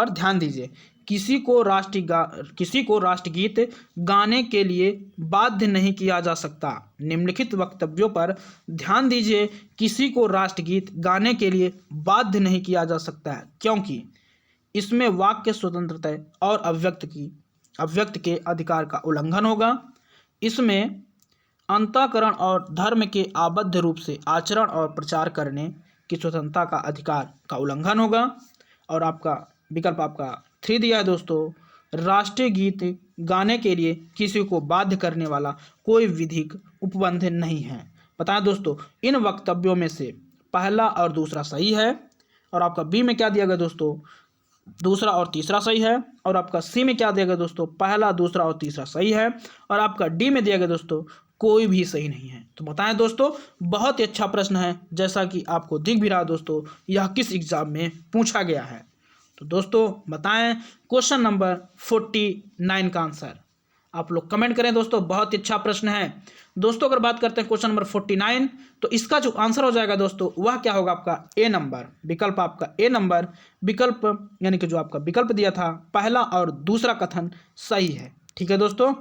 ध्यान दीजिए। किसी को राष्ट्रगीत गाने के लिए बाध्य नहीं किया जा सकता। निम्नलिखित वक्तव्यों पर ध्यान दीजिए। किसी को राष्ट्रगीत गाने के लिए बाध्य नहीं किया जा सकता है, क्योंकि इसमें वाक्य स्वतंत्रता और अभिव्यक्ति के अधिकार का उल्लंघन होगा। इसमें अंतःकरण और धर्म के आबद्ध रूप से आचरण और प्रचार करने की स्वतंत्रता का अधिकार का उल्लंघन होगा। और आपका विकल्प आपका 3 दिया है दोस्तों। राष्ट्रीय गीत गाने के लिए किसी को बाध्य करने वाला कोई विधिक उपबंध नहीं है। बताएं दोस्तों, इन वक्तव्यों में से पहला और दूसरा सही है, और आपका बी में क्या दिया गया दोस्तों? दूसरा और तीसरा सही है। और आपका सी में क्या दिया गया दोस्तों? पहला, दूसरा और तीसरा सही है। और आपका डी में दिया गया दोस्तों कोई भी सही नहीं है। तो बताएं दोस्तों, बहुत ही अच्छा प्रश्न है। जैसा कि आपको दिख भी रहा दोस्तों, यह किस एग्जाम में पूछा गया है। तो दोस्तों बताएं क्वेश्चन नंबर 49 का आंसर। आप लोग कमेंट करें दोस्तों, बहुत ही अच्छा प्रश्न है दोस्तों। अगर बात करते हैं क्वेश्चन नंबर 49, तो इसका जो आंसर हो जाएगा दोस्तों वह क्या होगा? आपका ए नंबर, विकल्प आपका ए नंबर विकल्प, यानी कि जो आपका विकल्प दिया था पहला और दूसरा कथन सही है। ठीक है दोस्तों,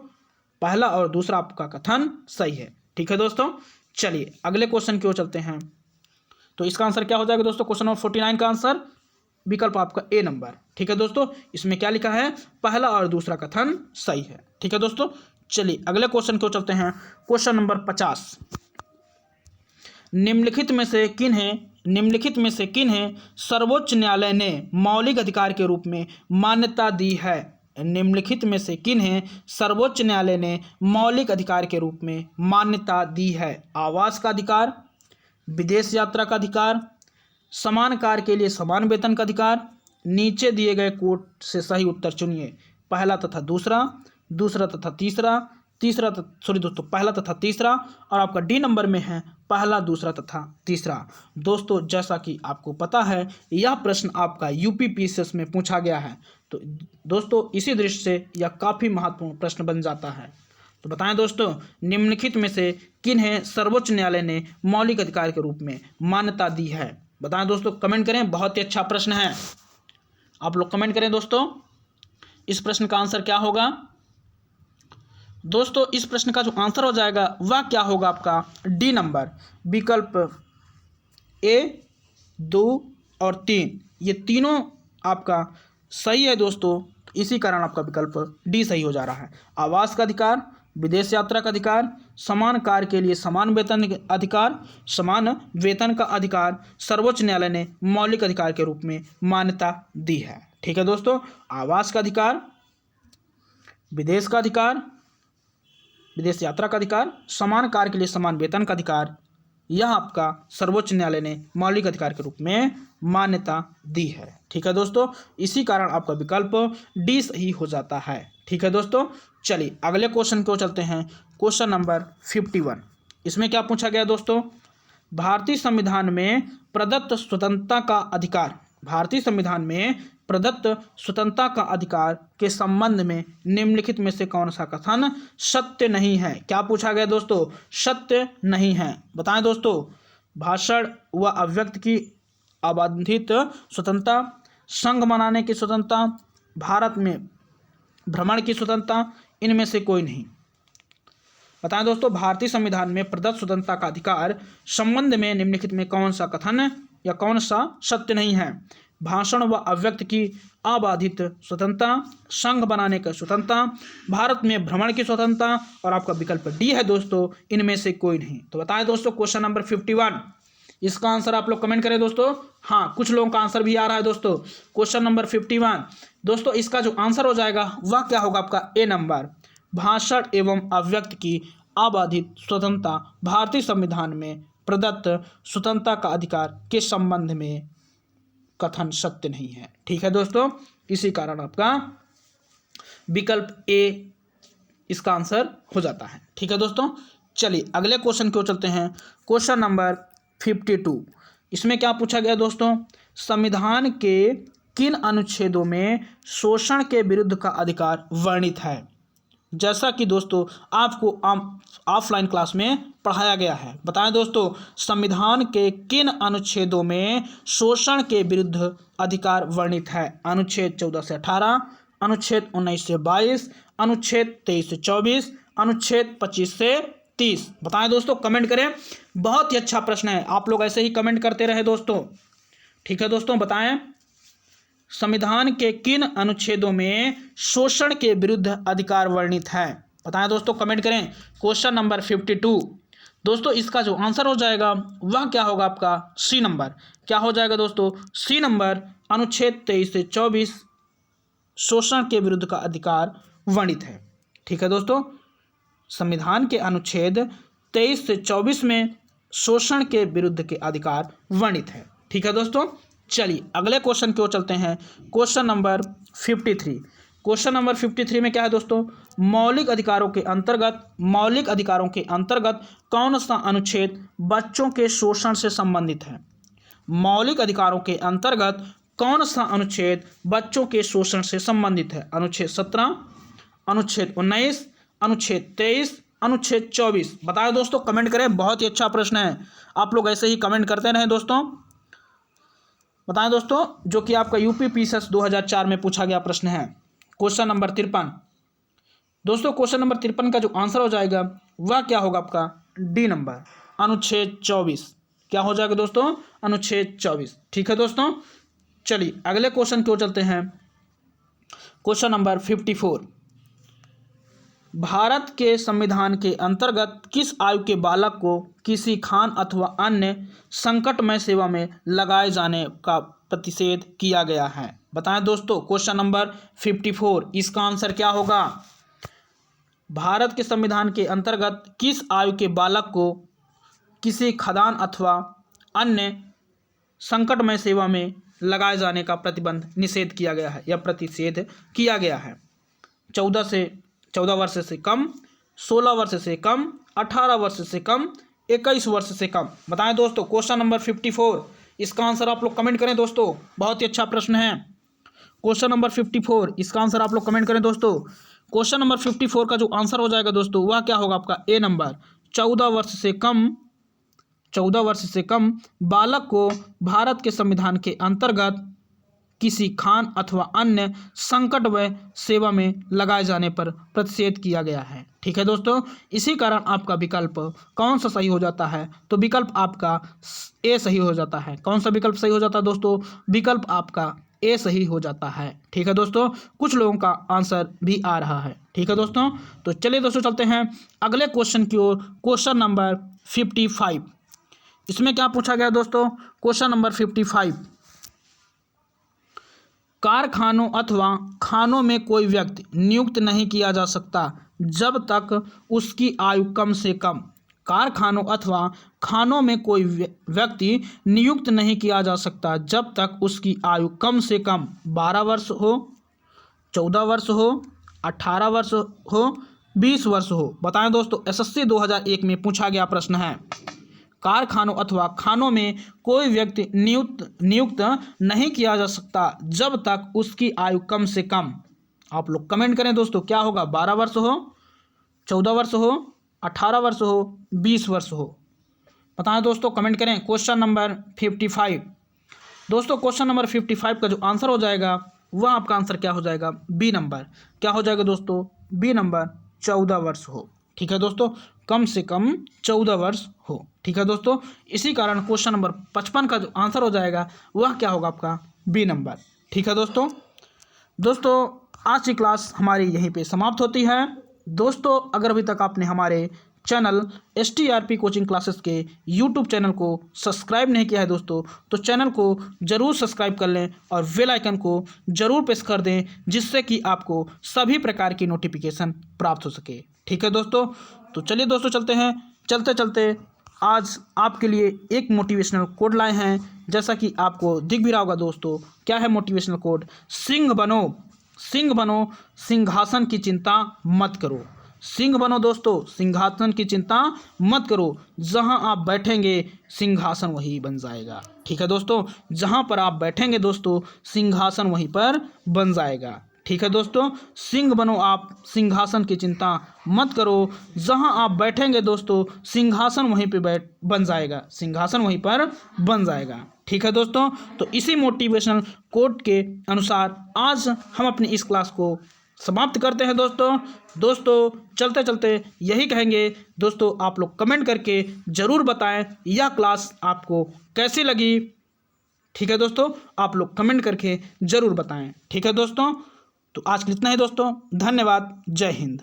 पहला और दूसरा आपका कथन सही है। ठीक है दोस्तों, चलिए अगले क्वेश्चन की ओर चलते हैं। तो इसका आंसर क्या हो जाएगा दोस्तों? क्वेश्चन नंबर 49 का आंसर विकल्प आपका ए नंबर। ठीक है दोस्तों, इसमें क्या लिखा है? पहला और दूसरा कथन सही है। ठीक है दोस्तों, चलिए अगले क्वेश्चन को चलते हैं। क्वेश्चन नंबर 50, निम्नलिखित में से किन्हें सर्वोच्च न्यायालय ने मौलिक अधिकार के रूप में मान्यता दी है? निम्नलिखित में से किन्हें सर्वोच्च न्यायालय ने मौलिक अधिकार के रूप में मान्यता दी है? आवास का अधिकार, विदेश यात्रा का अधिकार, समान कार्य के लिए समान वेतन का अधिकार। नीचे दिए गए कोड से सही उत्तर चुनिए। पहला तथा दूसरा, दूसरा तथा तीसरा, पहला तथा तीसरा। और आपका डी नंबर में है पहला, दूसरा तथा तीसरा। दोस्तों जैसा कि आपको पता है, यह प्रश्न आपका यूपी पीसीएस में पूछा गया है। तो दोस्तों इसी दृष्टि से यह काफ़ी महत्वपूर्ण प्रश्न बन जाता है। तो बताएं दोस्तों, निम्नलिखित में से किन्हें सर्वोच्च न्यायालय ने मौलिक अधिकार के रूप में मान्यता दी है? बताएं दोस्तों, कमेंट करें। बहुत ही अच्छा प्रश्न है, आप लोग कमेंट करें दोस्तों। इस प्रश्न का आंसर क्या होगा दोस्तों? इस प्रश्न का जो आंसर हो जाएगा वह क्या होगा? आपका डी नंबर, विकल्प ए, 2 और 3, ये तीनों आपका सही है दोस्तों। इसी कारण आपका विकल्प डी सही हो जा रहा है। आवास का अधिकार, विदेश यात्रा का अधिकार, समान कार्य के लिए समान वेतन अधिकार, समान वेतन का अधिकार सर्वोच्च न्यायालय ने मौलिक अधिकार के रूप में मान्यता दी है। ठीक है दोस्तों, आवास का अधिकार, विदेश का अधिकार, विदेश यात्रा का अधिकार, समान कार्य के लिए समान वेतन का अधिकार, यह आपका सर्वोच्च न्यायालय ने मौलिक अधिकार के रूप में मान्यता दी है। ठीक है दोस्तों, इसी कारण आपका विकल्प डी सही हो जाता है। ठीक है दोस्तों, चलिए अगले क्वेश्चन को चलते हैं। क्वेश्चन नंबर 51, इसमें क्या पूछा गया दोस्तों? भारतीय संविधान में प्रदत्त स्वतंत्रता का अधिकार, भारतीय संविधान में प्रदत्त स्वतंत्रता का अधिकार के संबंध में निम्नलिखित में से कौन सा कथन सत्य नहीं है? क्या पूछा गया दोस्तों? सत्य नहीं है। बताएं दोस्तों। भाषण व अभिव्यक्ति की अबाधित स्वतंत्रता, संघ बनाने की स्वतंत्रता, भारत में भ्रमण की स्वतंत्रता, इनमें से कोई नहीं। बताएं दोस्तों। भारतीय संविधान में प्रदत्त स्वतंत्रता का अधिकार संबंध में निम्नलिखित में कौन सा कथन या कौन सा सत्य नहीं है? भाषण व अभिव्यक्ति की अबाधित स्वतंत्रता, संघ बनाने की स्वतंत्रता, भारत में भ्रमण की स्वतंत्रता, और आपका विकल्प डी है दोस्तों, इनमें से कोई नहीं। तो बताएं दोस्तों। क्वेश्चन नंबर 51, इसका आंसर आप लोग कमेंट करें दोस्तों। हाँ, कुछ लोगों का आंसर भी आ रहा है दोस्तों। क्वेश्चन नंबर 51 दोस्तों, इसका जो आंसर हो जाएगा वह क्या होगा? आपका ए नंबर, भाषण एवं अभिव्यक्ति की अबाधित स्वतंत्रता भारतीय संविधान में प्रदत्त स्वतंत्रता का अधिकार के संबंध में कथन सत्य नहीं है। ठीक है दोस्तों, इसी कारण आपका विकल्प ए इसका आंसर हो जाता है। ठीक है दोस्तों, चलिए अगले क्वेश्चन की ओर चलते हैं। क्वेश्चन नंबर 52, इसमें क्या पूछा गया दोस्तों? संविधान के किन अनुच्छेदों में शोषण के विरुद्ध का अधिकार वर्णित है? जैसा कि दोस्तों आपको ऑफलाइन क्लास में पढ़ाया गया है। बताएं दोस्तों। संविधान के किन अनुच्छेदों में शोषण के विरुद्ध अधिकार वर्णित है? अनुच्छेद 14 से 18, अनुच्छेद 19 से 22, अनुच्छेद 23 से 24, अनुच्छेद 25 से 30। बताएं दोस्तों, कमेंट करें। बहुत ही अच्छा प्रश्न है, आप लोग ऐसे ही कमेंट करते रहे दोस्तों। ठीक है दोस्तों, बताएं संविधान के किन अनुच्छेदों में शोषण के विरुद्ध अधिकार वर्णित है? बताएं दोस्तों, कमेंट करें। क्वेश्चन नंबर 52 दोस्तों, इसका जो आंसर हो जाएगा वह क्या होगा? आपका सी नंबर। क्या हो जाएगा दोस्तों? सी नंबर, अनुच्छेद 23 से 24 शोषण के विरुद्ध का अधिकार वर्णित है। ठीक है दोस्तों, संविधान के अनुच्छेद 23 से 24 में शोषण के विरुद्ध के अधिकार वर्णित है। ठीक है दोस्तों, चलिए अगले क्वेश्चन की ओर चलते हैं। Question number 53। क्वेश्चन नंबर 53 में क्या है दोस्तों? मौलिक अधिकारों के अंतर्गत कौन सा अनुच्छेद बच्चों के शोषण से संबंधित है? मौलिक अधिकारों के अंतर्गत कौन सा अनुच्छेद बच्चों के शोषण से संबंधित है? अनुच्छेद 17, अनुच्छेद 19, अनुच्छेद 23, अनुच्छेद 24। बताएं दोस्तों, कमेंट करें। बहुत ही अच्छा प्रश्न है, आप लोग ऐसे ही कमेंट करते रहें दोस्तों। बताएं दोस्तों, जो कि आपका यूपी पीसीएस 2004 में पूछा गया प्रश्न है। क्वेश्चन नंबर 53 दोस्तों, क्वेश्चन नंबर 53 का जो आंसर हो जाएगा वह क्या होगा? आपका डी नंबर, अनुच्छेद 24। क्या हो जाएगा दोस्तों? अनुच्छेद 24। ठीक है दोस्तों, चलिए अगले क्वेश्चन की ओर चलते हैं। क्वेश्चन नंबर 54, भारत के संविधान के अंतर्गत किस आयु के बालक को किसी खान अथवा अन्य संकटमय सेवा में लगाए जाने का प्रतिषेध किया गया है? बताएं दोस्तों। क्वेश्चन नंबर 54, इसका आंसर क्या होगा? भारत के संविधान के अंतर्गत किस आयु के बालक को किसी खदान अथवा अन्य संकटमय सेवा में लगाए जाने का प्रतिबंध निषेध किया गया है या प्रतिषेध किया गया है? 14 वर्ष से कम, 16 वर्ष से कम, 18 वर्ष से कम, 21 वर्ष से कम। बताएं दोस्तों। क्वेश्चन नंबर 54, इसका आंसर आप लोग कमेंट करें दोस्तों। बहुत ही अच्छा प्रश्न है। क्वेश्चन नंबर 54, इसका आंसर आप लोग कमेंट करें दोस्तों। क्वेश्चन नंबर 54 का जो आंसर हो जाएगा दोस्तों वह क्या होगा? आपका ए नंबर, 14 वर्ष से कम बालक को भारत के संविधान के अंतर्गत किसी खान अथवा अन्य संकटमय सेवा में लगाए जाने पर प्रतिषेध किया गया है। ठीक है दोस्तों, इसी कारण आपका विकल्प कौन सा सही हो जाता है? तो विकल्प आपका ए सही हो जाता है। कौन सा विकल्प सही हो जाता है दोस्तों? विकल्प आपका ए सही हो जाता है। ठीक है दोस्तों, कुछ लोगों का आंसर भी आ रहा है। ठीक है दोस्तों, तो चलिए दोस्तों चलते हैं अगले क्वेश्चन की ओर। क्वेश्चन नंबर 55, इसमें क्या पूछा गया दोस्तों? क्वेश्चन नंबर 55, कारखानों अथवा खानों में कोई व्यक्ति नियुक्त नहीं किया जा सकता जब तक उसकी आयु कम से कम। कारखानों अथवा खानों में कोई व्यक्ति नियुक्त नहीं किया जा सकता जब तक उसकी आयु कम से कम 12 वर्ष हो, 14 वर्ष हो, 18 वर्ष हो, 20 वर्ष हो। बताएं दोस्तों, एसएससी 2001 में पूछा गया प्रश्न है। कारखानों अथवा खानों में कोई व्यक्ति नियुक्त नहीं किया जा सकता जब तक उसकी आयु कम से कम, आप लोग कमेंट करें दोस्तों, क्या होगा? 12 वर्ष हो, 14 वर्ष हो, 18 वर्ष हो, 20 वर्ष हो? बताएं दोस्तों, कमेंट करें। क्वेश्चन नंबर 55 दोस्तों, क्वेश्चन नंबर 55 का जो आंसर हो जाएगा वह आपका आंसर क्या हो जाएगा? B number. क्या हो जाएगा दोस्तों? बी नंबर, 14 वर्ष हो। ठीक है दोस्तों, कम से कम 14 वर्ष हो। ठीक है दोस्तों, इसी कारण क्वेश्चन नंबर 55 का जो आंसर हो जाएगा वह क्या होगा? आपका बी नंबर। ठीक है दोस्तों आज की क्लास हमारी यहीं पे समाप्त होती है। दोस्तों अगर अभी तक आपने हमारे चैनल STRP कोचिंग क्लासेस के YouTube चैनल को सब्सक्राइब नहीं किया है दोस्तों, तो चैनल को ज़रूर सब्सक्राइब कर लें और बेल आइकन को ज़रूर प्रेस कर दें, जिससे कि आपको सभी प्रकार की नोटिफिकेशन प्राप्त हो सके। ठीक है दोस्तों, तो चलिए दोस्तों चलते हैं। चलते चलते आज आपके लिए एक मोटिवेशनल कोड लाए हैं, जैसा कि आपको दिख भी रहा होगा दोस्तों। क्या है मोटिवेशनल कोड? सिंह बनो, सिंहासन की चिंता मत करो। सिंह बनो दोस्तों, सिंहासन की चिंता मत करो। जहां आप बैठेंगे सिंहासन वहीं बन जाएगा। ठीक है दोस्तों, जहां पर आप बैठेंगे दोस्तों सिंहासन वहीं पर बन जाएगा। ठीक है दोस्तों, सिंह बनो आप, सिंहासन की चिंता मत करो। जहां आप बैठेंगे दोस्तों सिंहासन वहीं पे बन जाएगा, सिंहासन वहीं पर बन जाएगा। ठीक है दोस्तों, तो इसी मोटिवेशनल कोट के अनुसार आज हम अपनी इस क्लास को समाप्त करते हैं दोस्तों चलते चलते यही कहेंगे दोस्तों, आप लोग कमेंट करके ज़रूर बताएं यह क्लास आपको कैसी लगी। ठीक है दोस्तों, आप लोग कमेंट करके ज़रूर बताएं। ठीक है दोस्तों, तो आज के लिए इतना ही दोस्तों। धन्यवाद। जय हिंद।